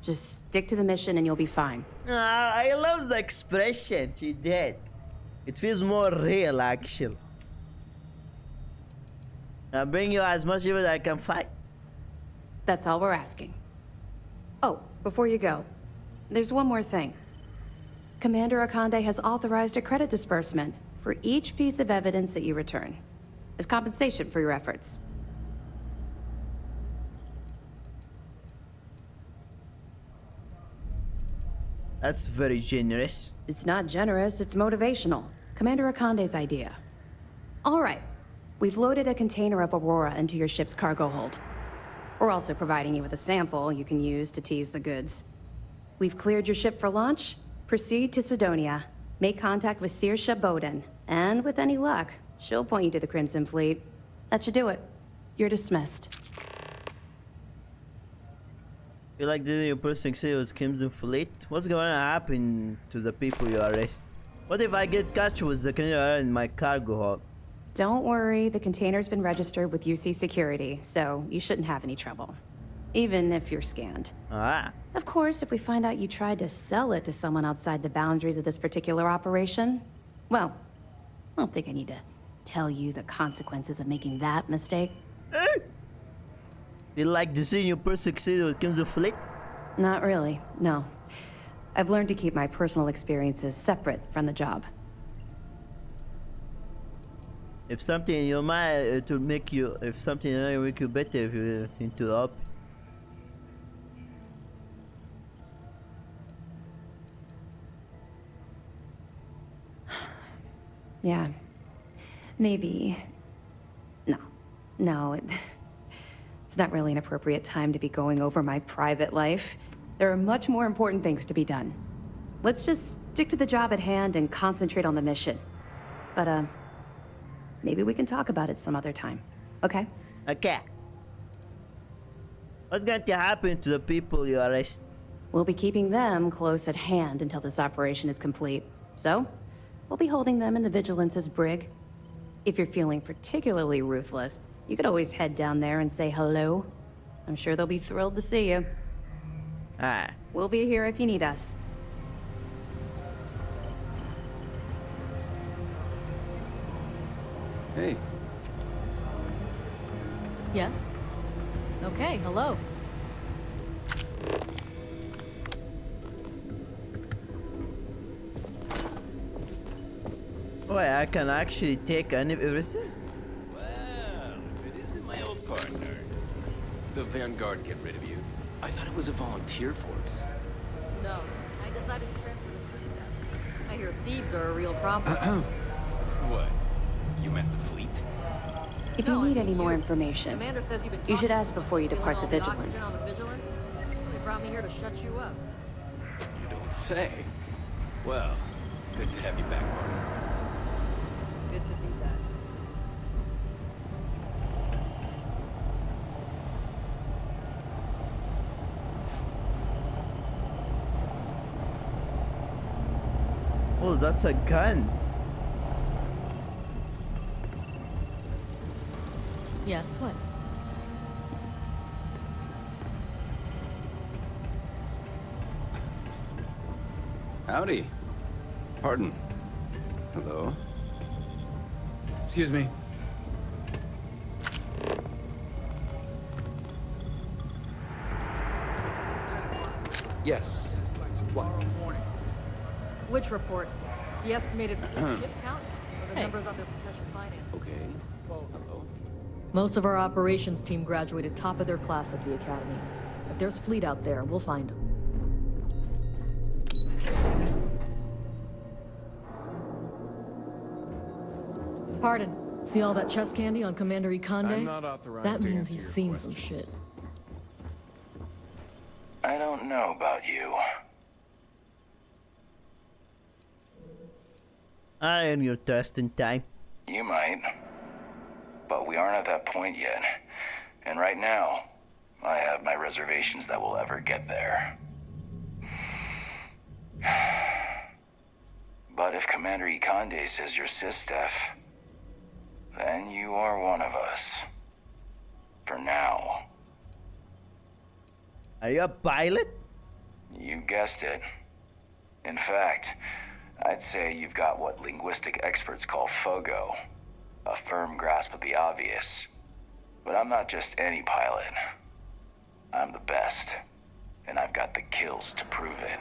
Just stick to the mission and you'll be fine. I love the expression she did. It feels more real, actually. I'll bring you as much as I can fight. That's all we're asking. Oh, before you go, there's one more thing. Commander Akande has authorized a credit disbursement for each piece of evidence that you return, as compensation for your efforts. That's very generous. It's not generous, it's motivational. Commander Akande's idea. All right, we've loaded a container of Aurora into your ship's cargo hold. We're also providing you with a sample you can use to tease the goods. We've cleared your ship for launch. Proceed to Sidonia. Make contact with Saoirse Bowden. And with any luck, she'll point you to the Crimson Fleet. That should do it. You're dismissed. You like this your person say it was Crimson Fleet? What's going to happen to the people you arrest? What if I get caught with the container in my cargo hold? Don't worry, the container's been registered with UC Security, so you shouldn't have any trouble. Even if you're scanned. Ah. Of course, if we find out you tried to sell it to someone outside the boundaries of this particular operation, well, I don't think I need to tell you the consequences of making that mistake. You like to see your person succeed with Crimson Fleet? Not really, no. I've learned to keep my personal experiences separate from the job. If something in your mind it will make you, if something in your mind will make you better if you're into the op. Yeah. Maybe. No, it's not really an appropriate time to be going over my private life. There are much more important things to be done. Let's just stick to the job at hand and concentrate on the mission. But, maybe we can talk about it some other time, okay? Okay. What's going to happen to the people you arrest? We'll be keeping them close at hand until this operation is complete. So, we'll be holding them in the Vigilance's brig. If you're feeling particularly ruthless, you could always head down there and say hello. I'm sure they'll be thrilled to see you. Ah. We'll be here if you need us. Hey. Yes? Okay, hello. Wait, I can actually take everything? Well, if it isn't my old partner. The Vanguard get rid of you? I thought it was a volunteer force. No, I decided to transfer to system. I hear thieves are a real problem. What? You meant the fleet? If you need any more information, Commander says you've been you should talking ask before you stealing depart all the oxygen Vigilance. on the Vigilance? Somebody brought me here to shut you up. You don't say. Well, good to have you back, partner. Good to be back. Oh, that's a gun. Yes, what? Howdy. Pardon. Hello? Excuse me. Yes. What? Which report? The estimated ship count? Or the numbers on their potential finance? Okay. Hello? Most of our operations team graduated top of their class at the Academy. If there's fleet out there, we'll find them. Pardon. See all that chest candy on Commander Ikande? I'm not authorized That to means answer he's your seen some shit. I don't know about you. I earn your trust in time. You might. But we aren't at that point yet. And right now, I have my reservations that we'll ever get there. But if Commander Ikande says you're Sistef, then you are one of us. For now. Are you a pilot? You guessed it. In fact, I'd say you've got what linguistic experts call FOGO, a firm grasp of the obvious. But I'm not just any pilot. I'm the best, and I've got the kills to prove it.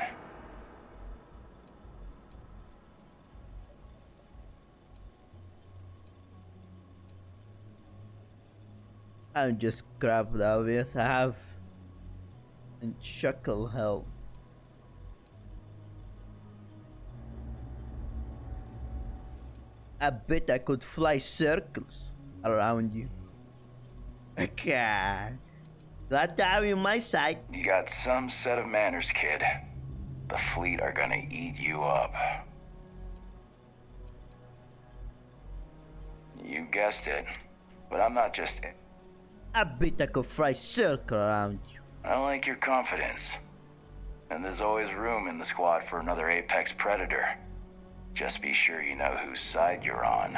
I'll just grab the obvious. I have and chuckle help. I bet I could fly circles around you. Okay. Glad to have you on my side. You got some set of manners, kid. The fleet are gonna eat you up. You guessed it. But I'm not just... I bet I could fly circle around you. I like your confidence. And there's always room in the squad for another apex predator. Just be sure you know whose side you're on.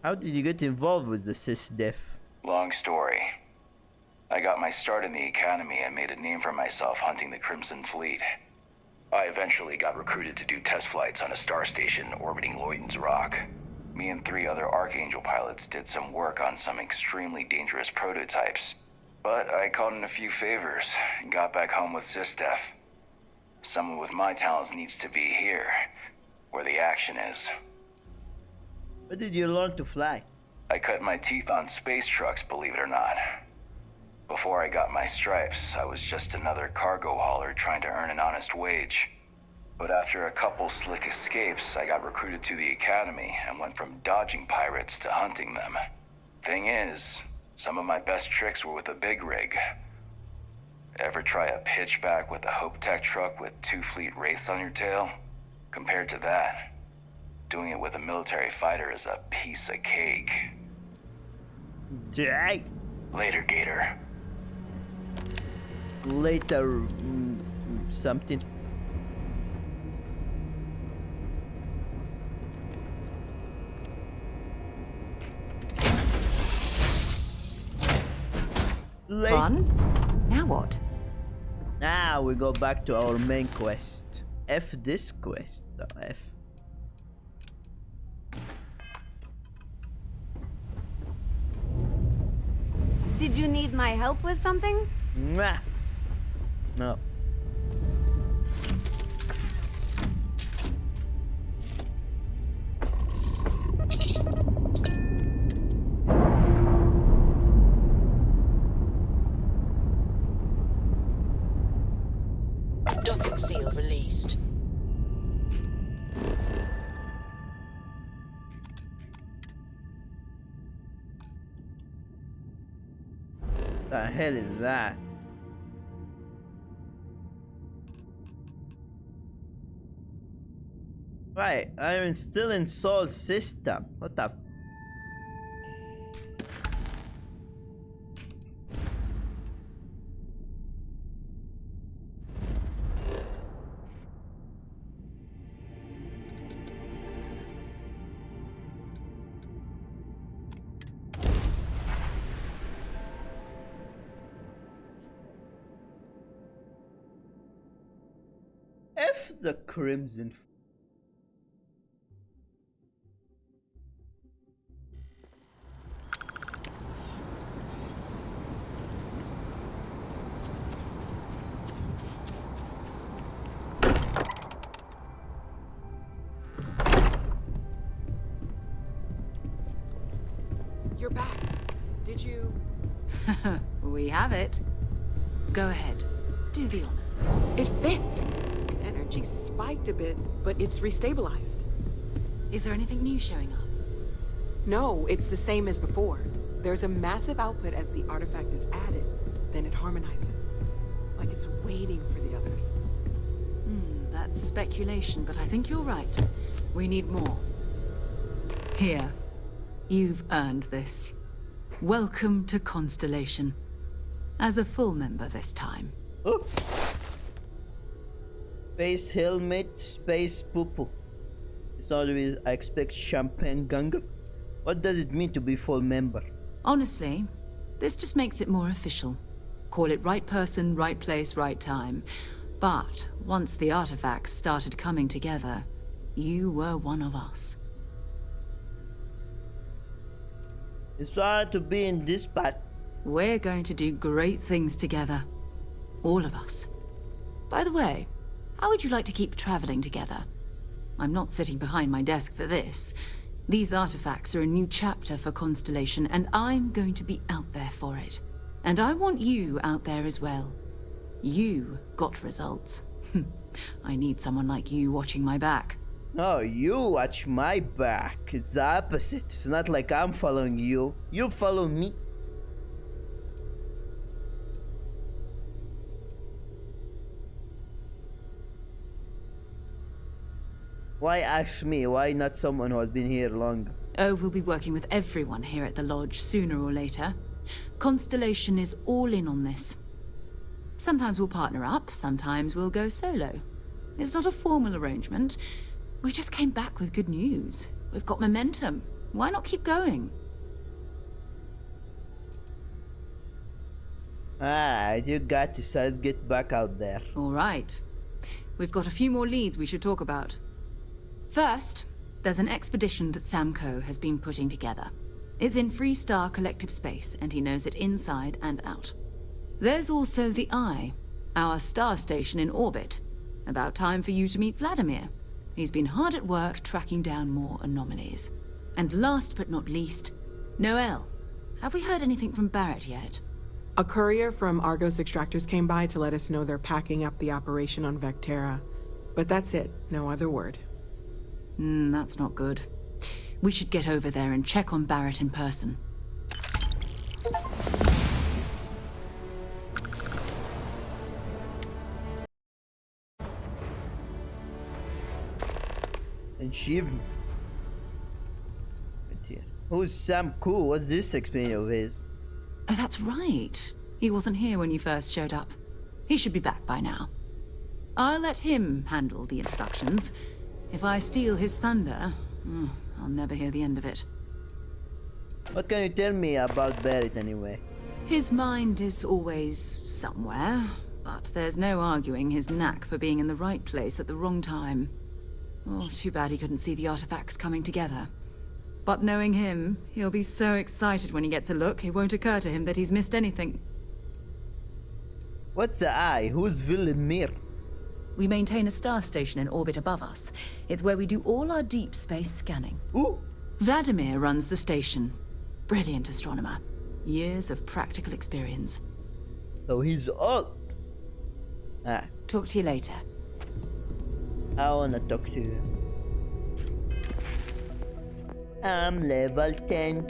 How did you get involved with the SysDef? Long story. I got my start in the Academy and made a name for myself hunting the Crimson Fleet. I eventually got recruited to do test flights on a star station orbiting Lloyden's Rock. Me and 3 other Archangel pilots did some work on some extremely dangerous prototypes. But I called in a few favors and got back home with SysDef. Someone with my talents needs to be here, where the action is. Where did you learn to fly? I cut my teeth on space trucks, believe it or not. Before I got my stripes, I was just another cargo hauler trying to earn an honest wage. But after a couple slick escapes, I got recruited to the Academy and went from dodging pirates to hunting them. Thing is, some of my best tricks were with a big rig. Ever try a pitchback with a Hope Tech truck with 2 fleet wraiths on your tail? Compared to that, Doing it with a military fighter is a piece of cake. Dang. Later, Gator. Later, something. Fun? Now what? Now we go back to our main quest. F this quest. F. Did you need my help with something? Mwah. No. Docking seal released. The hell is that? Right, I'm still in Sol system. What the? F the Crimson. You're back. Did you? We have it. Go ahead. Do the honors. It fits. Energy spiked a bit, but it's restabilized. Is there anything new showing up? No, it's the same as before. There's a massive output as the artifact is added. Then it harmonizes. Like it's waiting for the others. That's speculation, but I think you're right. We need more. Here. You've earned this. Welcome to Constellation. As a full member this time. Oh. Space helmet, space poo-poo. It's not always I expect champagne gunga. What does it mean to be full member? Honestly, this just makes it more official. Call it right person, right place, right time. But once the artifacts started coming together, you were one of us. It's hard to be in this spot. We're going to do great things together. All of us. By the way, how would you like to keep traveling together? I'm not sitting behind my desk for this. These artifacts are a new chapter for Constellation, and I'm going to be out there for it. And I want you out there as well. You got results. I need someone like you watching my back. No, you watch my back. It's the opposite. It's not like I'm following you. You follow me. Why ask me? Why not someone who has been here longer? Oh, we'll be working with everyone here at the lodge sooner or later. Constellation is all in on this. Sometimes we'll partner up, sometimes we'll go solo. It's not a formal arrangement. We just came back with good news. We've got momentum. Why not keep going? Alright, you got this. Let's get back out there. All right. We've got a few more leads we should talk about. First, there's an expedition that Samco has been putting together. It's in Freestar Collective Space, and he knows it inside and out. There's also the Eye, our star station in orbit. About time for you to meet Vladimir. He's been hard at work tracking down more anomalies. And last but not least, Noel. Have we heard anything from Barrett yet? A courier from Argos Extractors came by to let us know they're packing up the operation on Vectera. But that's it, no other word. That's not good. We should get over there and check on Barrett in person. Achievement. Who's Sam Cool? What's this experience of his? Oh, that's right. He wasn't here when you first showed up. He should be back by now. I'll let him handle the introductions. If I steal his thunder, I'll never hear the end of it. What can you tell me about Barrett anyway? His mind is always somewhere, but there's no arguing his knack for being in the right place at the wrong time. Oh, too bad he couldn't see the artifacts coming together. But knowing him, he'll be so excited when he gets a look, it won't occur to him that he's missed anything. What's the eye? Who's Villemir? We maintain a star station in orbit above us. It's where we do all our deep space scanning. Ooh! Vladimir runs the station. Brilliant astronomer. Years of practical experience. So he's old. Talk to you later. I wanna talk to you. I'm level 10.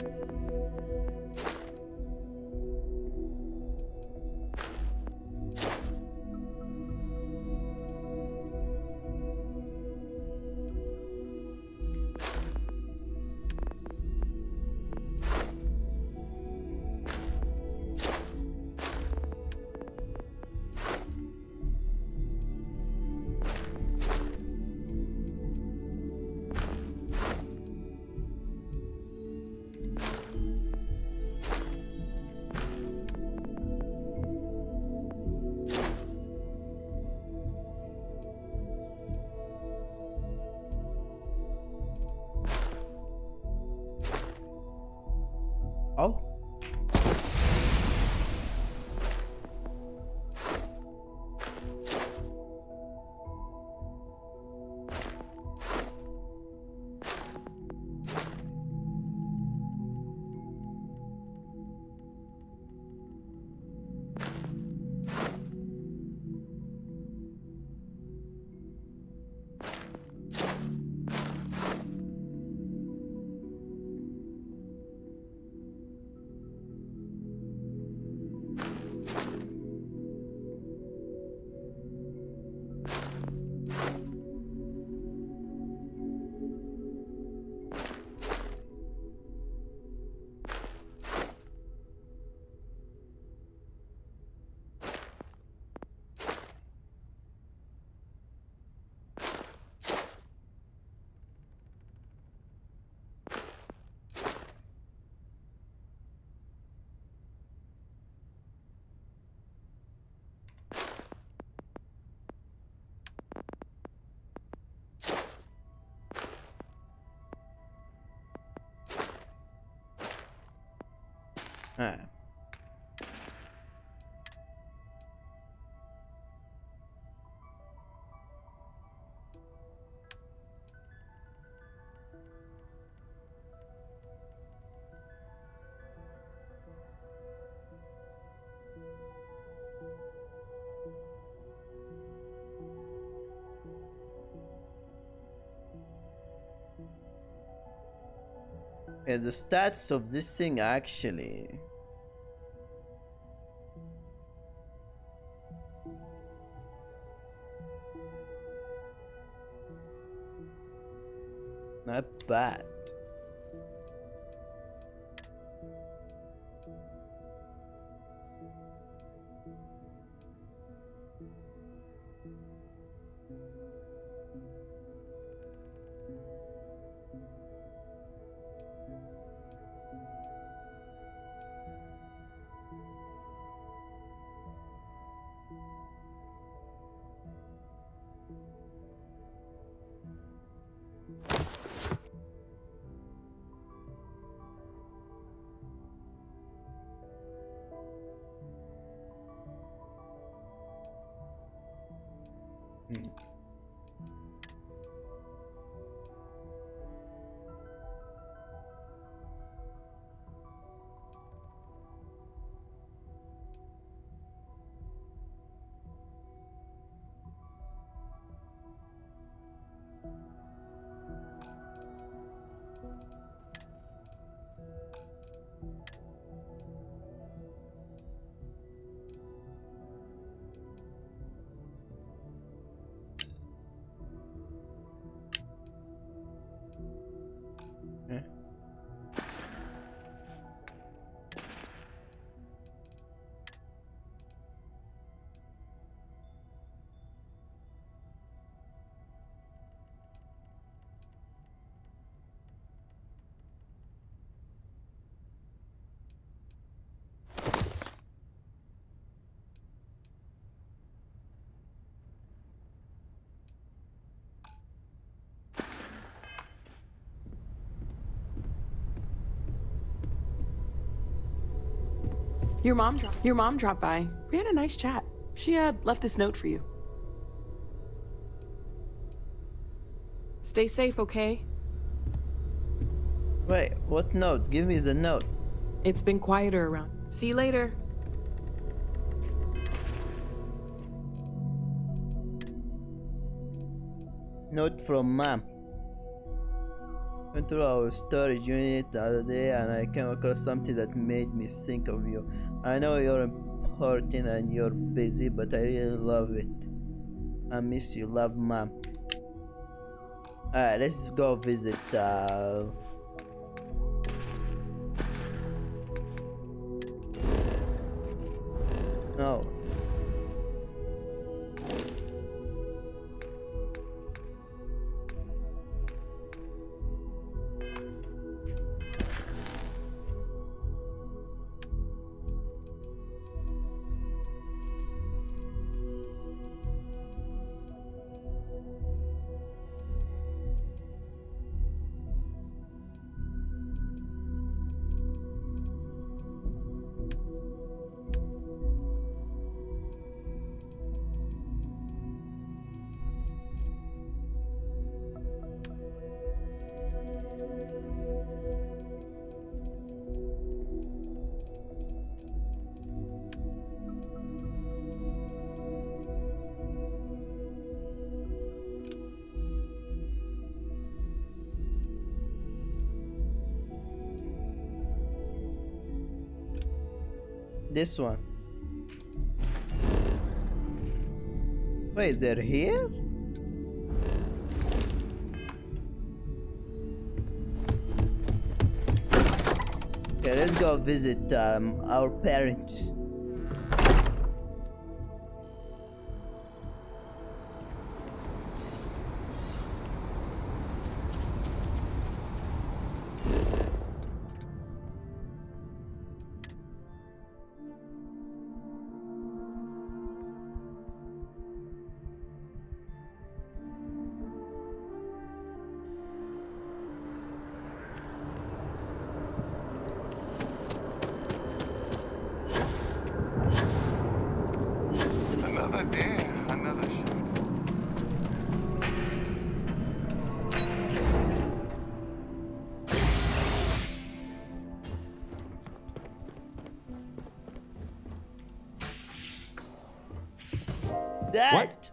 Oh. And the stats of this thing actually. Not bad. Your mom dropped by. We had a nice chat. She left this note for you. Stay safe, okay? Wait, what note? Give me the note. It's been quieter around. See you later. Note from Mom. Went through our storage unit the other day and I came across something that made me think of you. I know you're important and you're busy, but I really love it. I miss you. Love, Mom. Alright, let's go visit no. This one. Wait, they're here? Okay, let's go visit our parents. Another day, another shoot. Dad! What?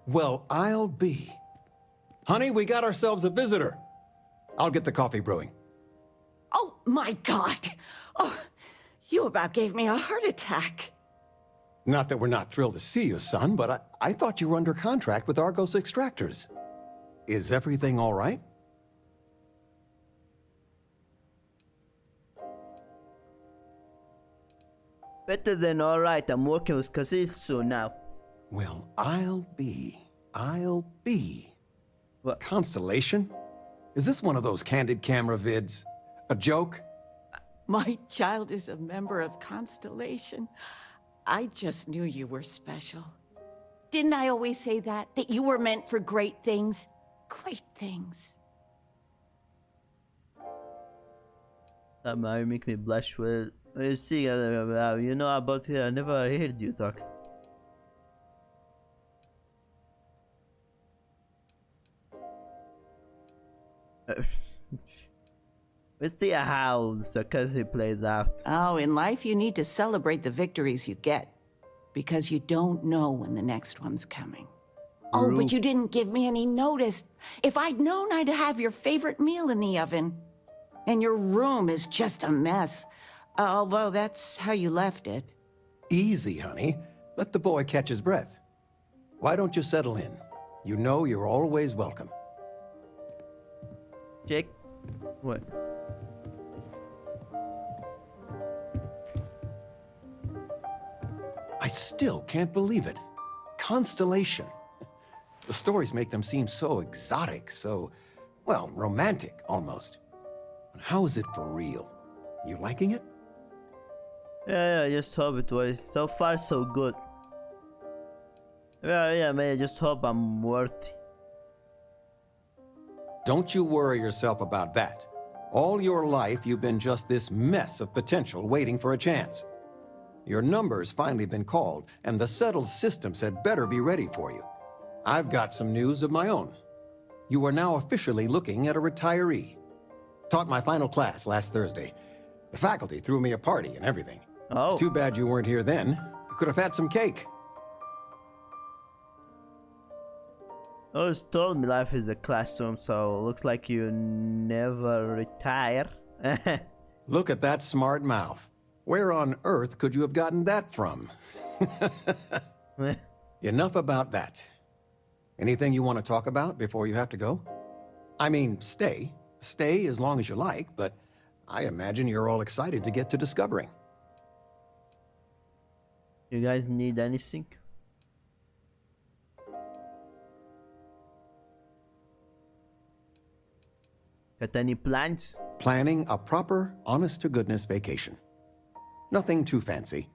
Well, I'll be. Honey, we got ourselves a visitor. I'll get the coffee brewing. Oh, my God. Oh, you about gave me a heart attack. Not that we're not thrilled to see you, son, but I thought you were under contract with Argos Extractors. Is everything all right? Better than alright, I'm working with Kazitsu now. Well, I'll be. What? Constellation? Is this one of those candid camera vids? A joke? My child is a member of Constellation. I just knew you were special. Didn't I always say that? That you were meant for great things? Great things. That might make me blush. Well, you see, you know about it, I never heard you talk. Let's see how Sakashi plays out. Oh, in life you need to celebrate the victories you get. Because you don't know when the next one's coming. Oh, but you didn't give me any notice. If I'd known, I'd have your favorite meal in the oven. And your room is just a mess. Although that's how you left it. Easy, honey. Let the boy catch his breath. Why don't you settle in? You know you're always welcome. Jake? What? I still can't believe it. Constellation. The stories make them seem so exotic, so, well, romantic, almost. How is it for real? You liking it? Yeah, I just hope it was. So far, so good. Yeah, man, I just hope I'm worthy. Don't you worry yourself about that. All your life, you've been just this mess of potential waiting for a chance. Your number's finally been called, and the settled systems had better be ready for you. I've got some news of my own. You are now officially looking at a retiree. Taught my final class last Thursday. The faculty threw me a party and everything. Oh. It's too bad you weren't here then. You could have had some cake. Always told me life is a classroom, so looks like you never retire. Look at that smart mouth. Where on earth could you have gotten that from? Enough about that. Anything you want to talk about before you have to go? I mean, stay. Stay as long as you like, but I imagine you're all excited to get to discovering. You guys need anything? Got any plans? Planning a proper, honest-to-goodness vacation. Nothing too fancy.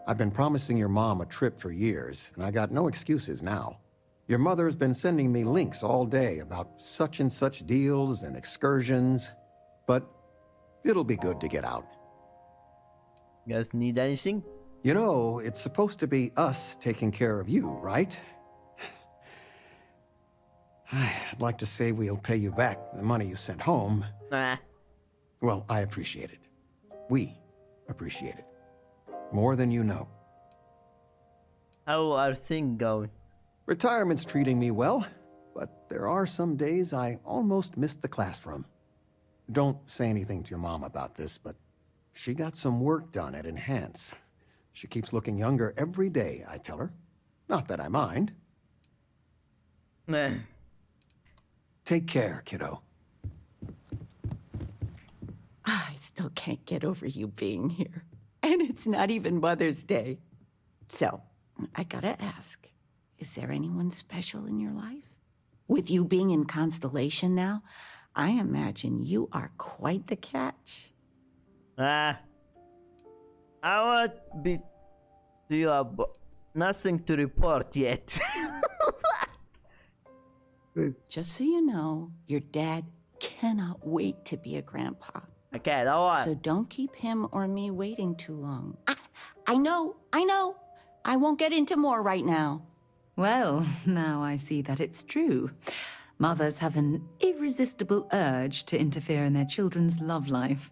I've been promising your mom a trip for years, and I got no excuses now. Your mother's been sending me links all day about such and such deals and excursions, but it'll be good to get out. You guys need anything? You know, it's supposed to be us taking care of you, right? I'd like to say we'll pay you back the money you sent home. Nah. Well, I appreciate it. We appreciate it. More than you know. How are things going? Retirement's treating me well, but there are some days I almost missed the classroom. Don't say anything to your mom about this, but she got some work done at Enhance. She keeps looking younger every day, I tell her. Not that I mind. Nah. Take care, kiddo. I still can't get over you being here. And it's not even Mother's Day. So, I gotta ask, is there anyone special in your life? With you being in Constellation now, I imagine you are quite the catch. I won't be to you, nothing to report yet. Just so you know, your dad cannot wait to be a grandpa. Okay, don't worry. So don't keep him or me waiting too long. I know. I won't get into more right now. Well, now I see that it's true. Mothers have an irresistible urge to interfere in their children's love life.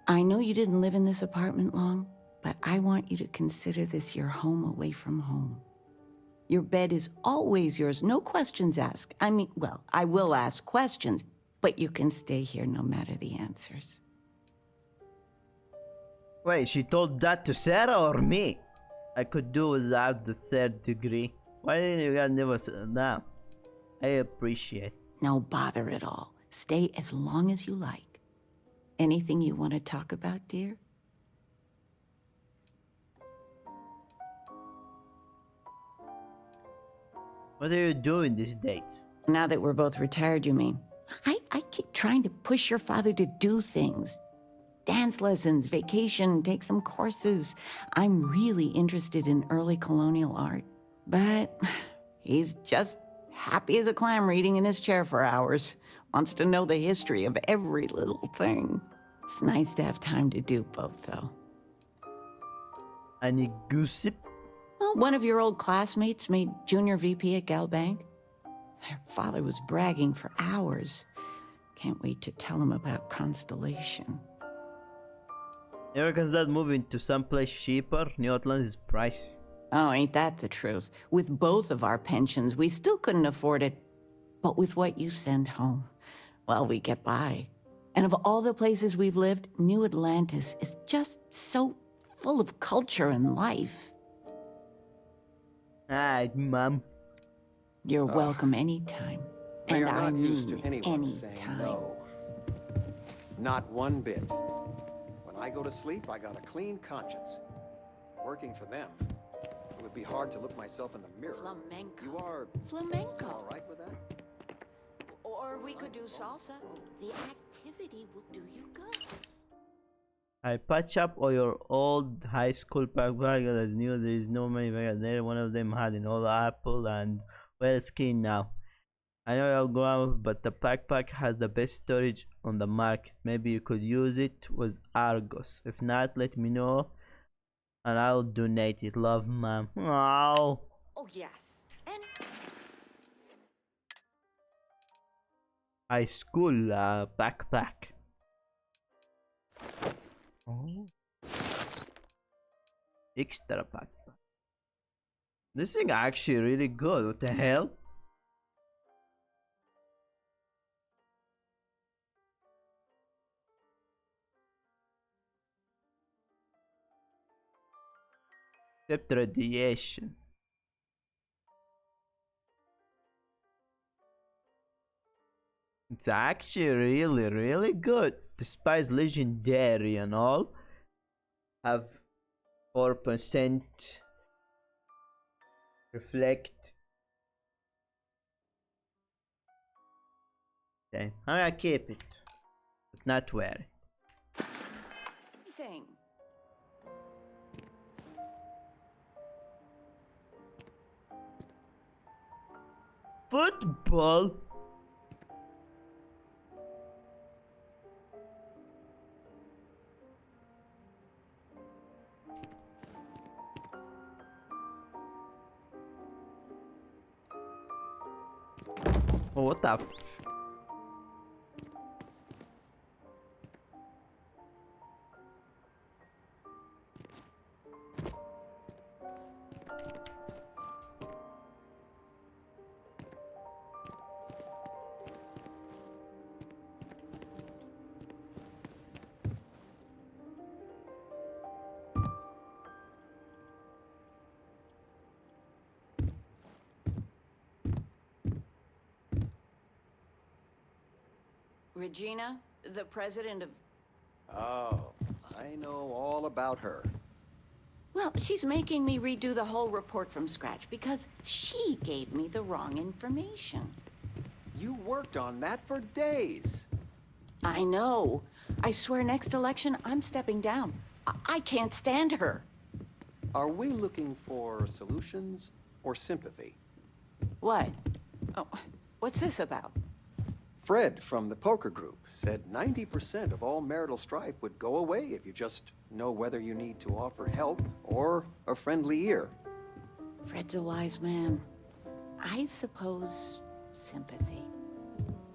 I know you didn't live in this apartment long, but I want you to consider this your home away from home. Your bed is always yours, no questions asked. I mean, well, I will ask questions, but you can stay here no matter the answers. Wait, she told that to Sarah or me? I could do without the third degree. Why didn't you guys never say that? I appreciate. No bother at all. Stay as long as you like. Anything you want to talk about, dear? What are you doing these days? Now that we're both retired, you mean? I keep trying to push your father to do things. Dance lessons, vacation, take some courses. I'm really interested in early colonial art. But he's just happy as a clam reading in his chair for hours. Wants to know the history of every little thing. It's nice to have time to do both, though. Any gossip? Well, one of your old classmates made junior VP at Gal Bank. Their father was bragging for hours. Can't wait to tell him about Constellation. You ever considered moving to someplace cheaper? New Atlantis is pricey. Oh, ain't that the truth? With both of our pensions, we still couldn't afford it. But with what you send home, well, we get by. And of all the places we've lived, New Atlantis is just so full of culture and life. Hi, Mom. You're welcome anytime. They And are I not used to mean anyone saying anytime. no. Not one bit. When I go to sleep, I got a clean conscience. Working for them, it would be hard to look myself in the mirror. Flamenco. You are Flamenco. all right with that? Or we could do salsa. The activity will do you good. I patch up all your old high school backpack as new. There is no money back there. One of them had an old apple and well skin now. I know you're grown, but the backpack has the best storage on the market. Maybe you could use it with Argos. If not, let me know And I'll donate it. Love, mom. Oh. Oh, yes. And High school backpack. Oh. Extra backpack. This thing actually really good. What the hell? Except radiation. It's actually really good. Despite legendary and all, have 4% reflect. Okay, I'm gonna keep it, but not wear it. thing. Football? Oh, what the? Regina, the president of... Oh, I know all about her. Well, she's making me redo the whole report from scratch because she gave me the wrong information. You worked on that for days. I know. I swear next election, I'm stepping down. I can't stand her. Are we looking for solutions or sympathy? What? Oh, what's this about? Fred from the poker group said 90% of all marital strife would go away if you just know whether you need to offer help or a friendly ear. Fred's a wise man. I suppose sympathy.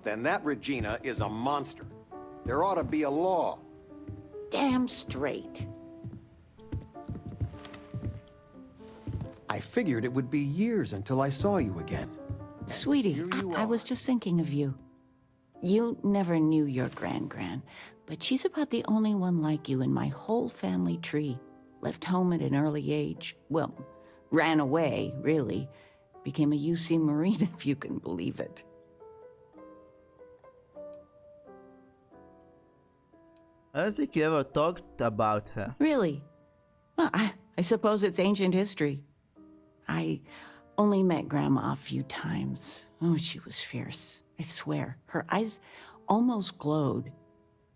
Then that Regina is a monster. There ought to be a law. Damn straight. I figured it would be years until I saw you again. Sweetie, I was just thinking of you. You never knew your gran-gran, but she's about the only one like you in my whole family tree. Left home at an early age. Well, ran away, really. Became a UC Marine, if you can believe it. I don't think you ever talked about her. Really? Well, I suppose it's ancient history. I only met Grandma a few times. Oh, she was fierce. I swear, her eyes almost glowed.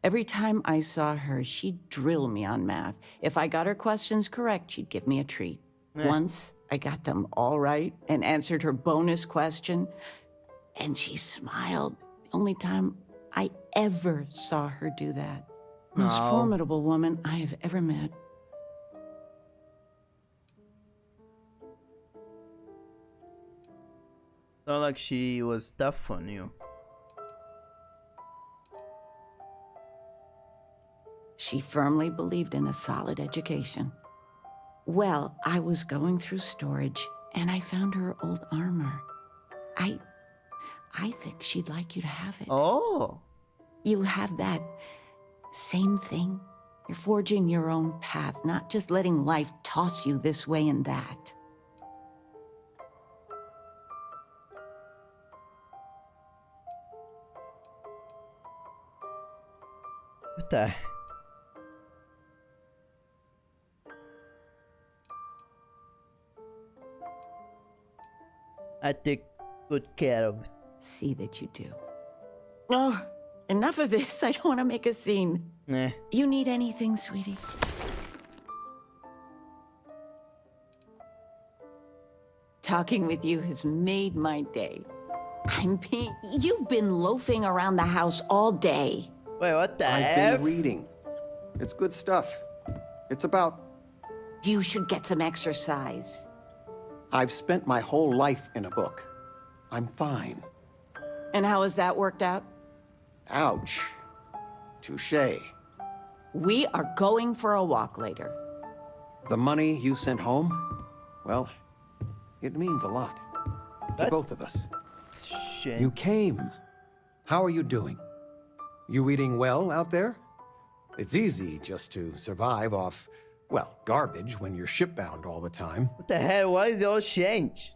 Every time I saw her, she'd drill me on math. If I got her questions correct, she'd give me a treat. Once, I got them all right and answered her bonus question, and she smiled. The only time I ever saw her do that. Most formidable woman I have ever met. Sound like she was tough on you. She firmly believed in a solid education. Well, I was going through storage, and I found her old armor. I think she'd like you to have it. Oh. You have that same thing. You're forging your own path, not just letting life toss you this way and that. What the? I take good care of it. See that you do. Oh, enough of this. I don't want to make a scene. Nah. You need anything, sweetie? Talking with you has made my day. You've been loafing around the house all day. Wait, what the I've F? been reading. It's good stuff. It's about You should get some exercise. I've spent my whole life in a book. I'm fine. And how has that worked out? Ouch. Touché. We are going for a walk later. The money you sent home? Well, it means a lot. To both of us. Shame. You came. How are you doing? You eating well out there? It's easy just to survive off, well, garbage when you're shipbound all the time. What the hell? Why is it all changed?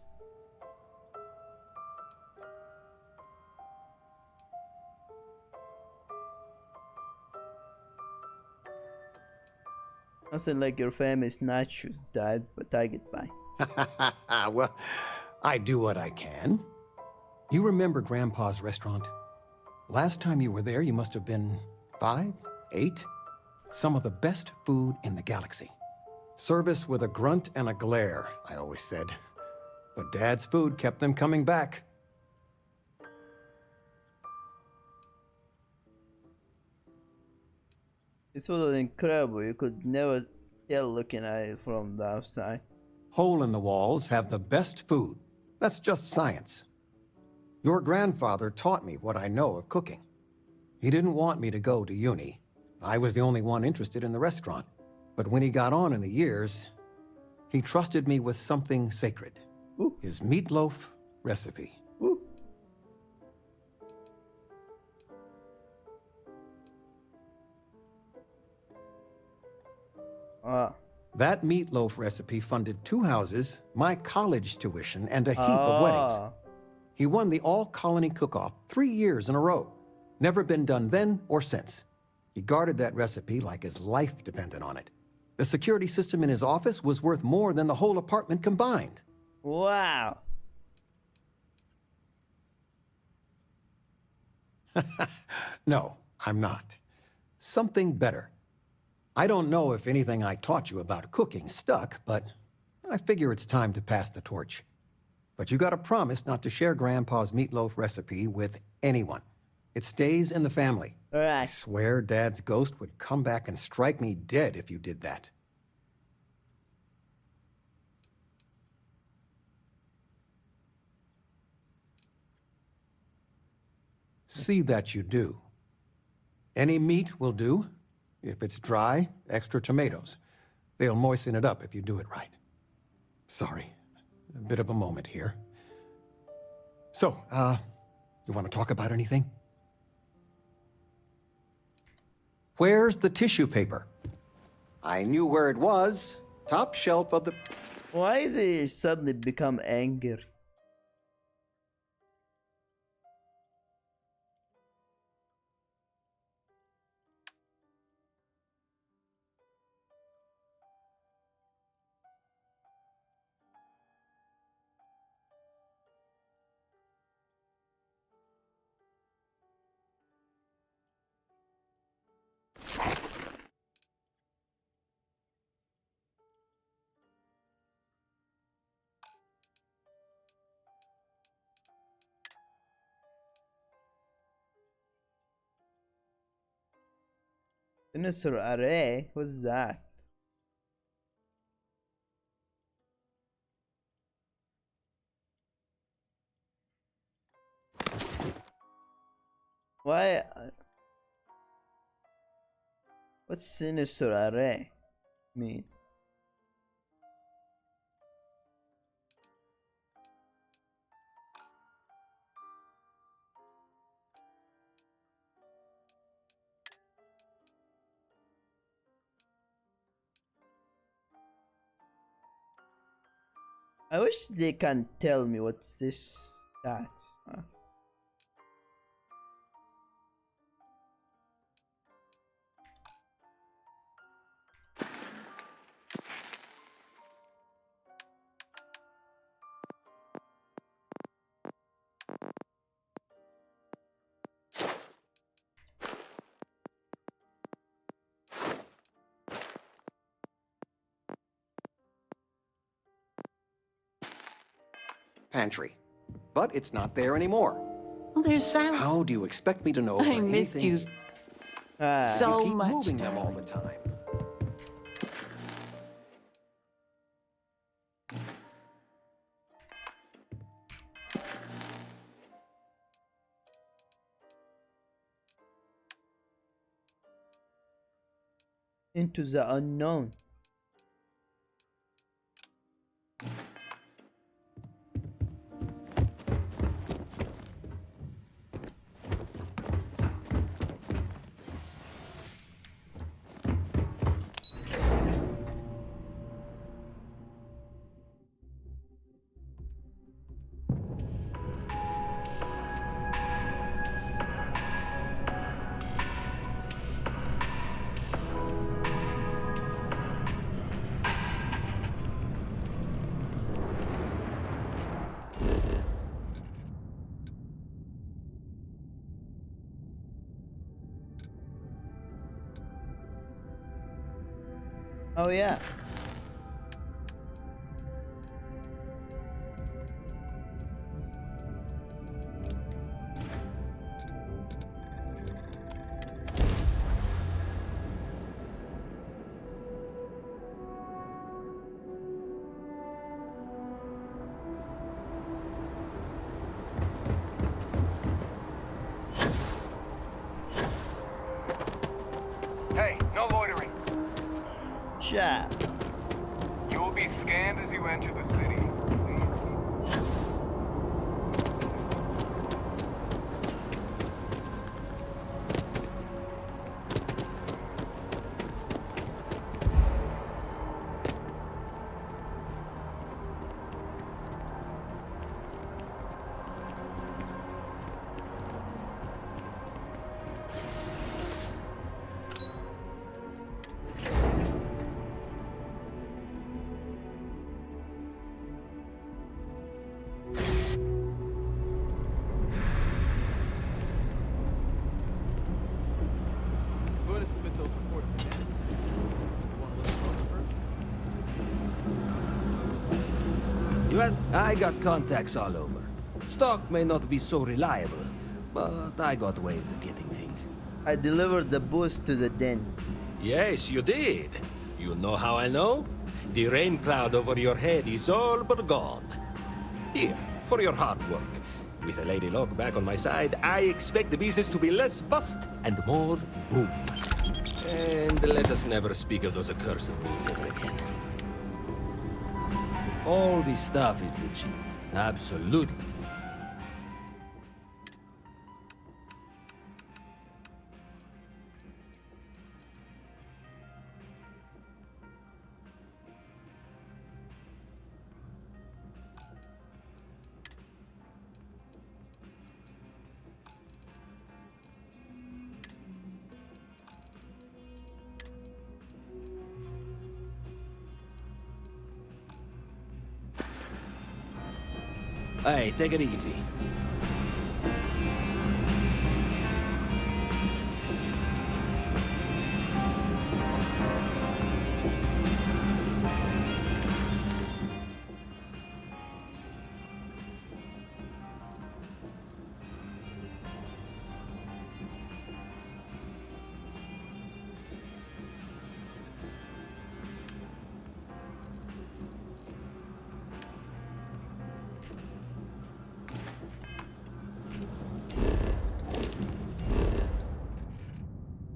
Nothing like your famous nachos, Dad, but I get by. Well, I do what I can. You remember Grandpa's restaurant? Last time you were there, you must have been 5, 8. Some of the best food in the galaxy. Service with a grunt and a glare, I always said. But Dad's food kept them coming back. This was incredible. You could never tell looking at it from the outside. Hole in the walls have the best food. That's just science. Your grandfather taught me what I know of cooking. He didn't want me to go to uni. I was the only one interested in the restaurant. But when he got on in the years, he trusted me with something sacred. Ooh. His meatloaf recipe. Ooh. That meatloaf recipe funded 2 houses, my college tuition, and a heap of weddings. He won the all-colony cook-off 3 years in a row. Never been done then or since. He guarded that recipe like his life depended on it. The security system in his office was worth more than the whole apartment combined. Wow. No, I'm not. Something better. I don't know if anything I taught you about cooking stuck, but I figure it's time to pass the torch. But you gotta promise not to share Grandpa's meatloaf recipe with anyone. It stays in the family. All right. I swear Dad's ghost would come back and strike me dead if you did that. See that you do. Any meat will do. If it's dry, extra tomatoes. They'll moisten it up if you do it right. Sorry, a bit of a moment here. So, you want to talk about anything? Where's the tissue paper? I knew where it was. Top shelf of the... Why is he suddenly become angry? Sinister array? What's that? Why? What's sinister array mean? I wish they can tell me what's this stats. Huh? Pantry. But it's not there anymore. Well, there's silence. How do you expect me to know? I missed you so you keep much. moving them all the time. into the unknown. Oh yeah. Hey, no loitering. Sure. You will be scanned as you enter the city. Go ahead and submit those reports again. You want to listen over first? US, I got contacts all over. Stock may not be so reliable, but I got ways of getting things. I delivered the boost to the den. Yes, you did. You know how I know? The rain cloud over your head is all but gone. Here, for your hard work. With a Lady Locke back on my side, I expect the business to be less bust and more boom. And let us never speak of those accursed boots ever again. All this stuff is legit. Absolutely. Hey, take it easy.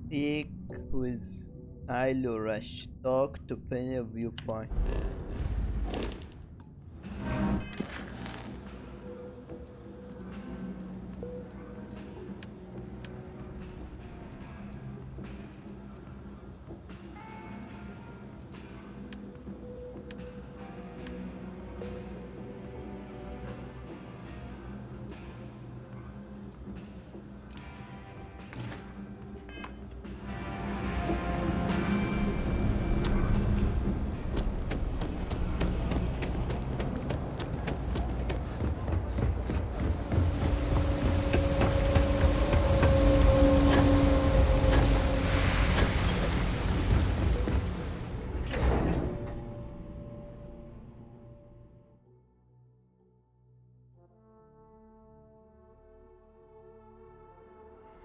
Speak with Ilo Rush. Talk to Penny Viewpoint.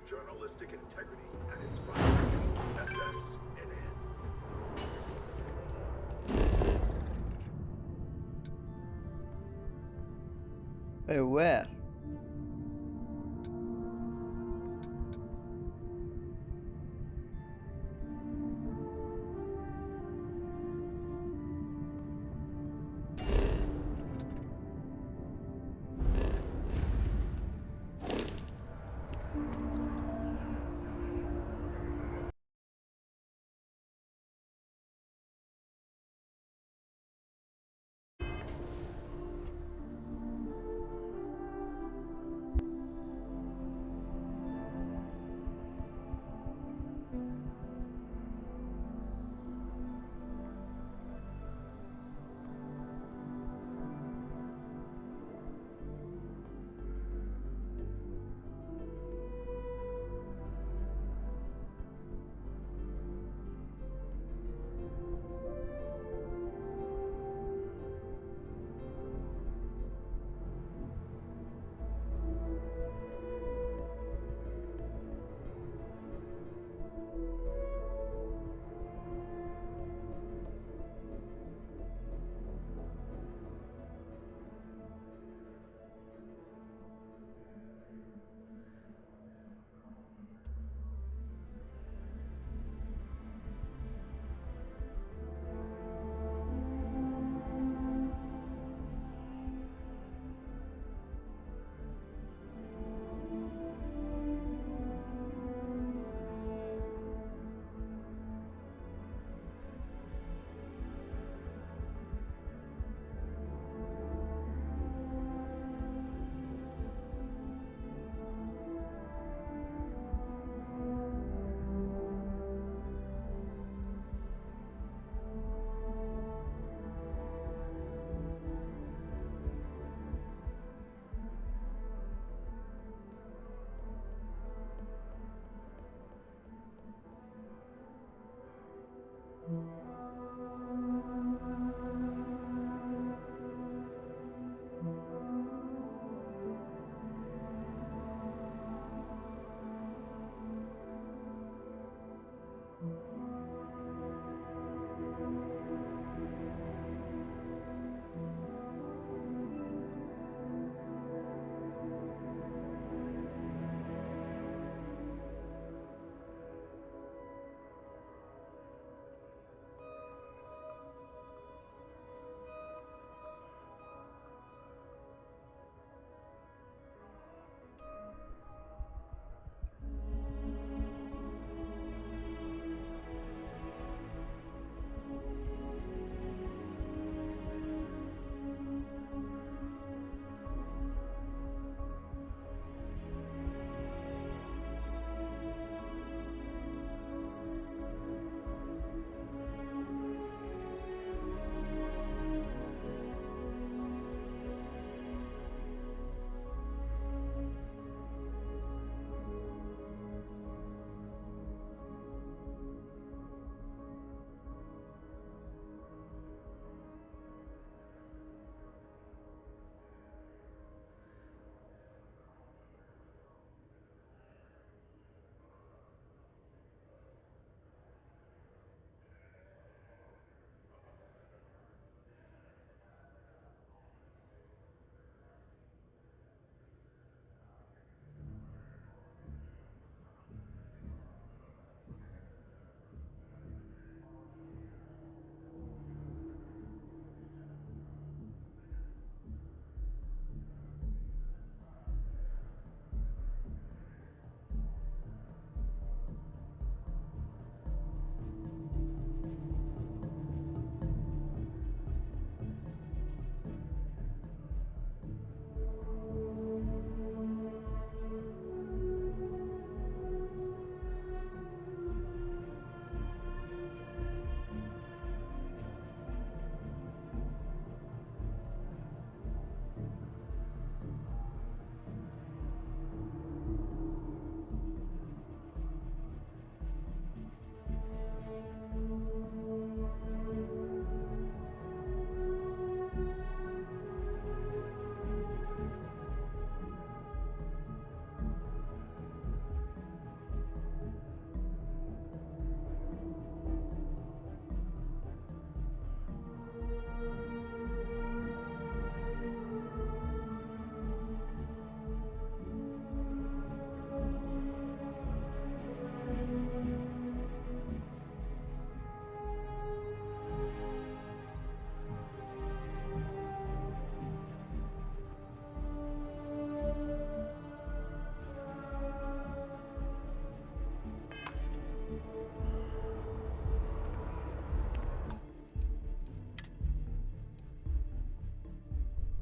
Journalistic integrity at its finest. Hey, where?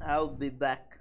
I'll be back.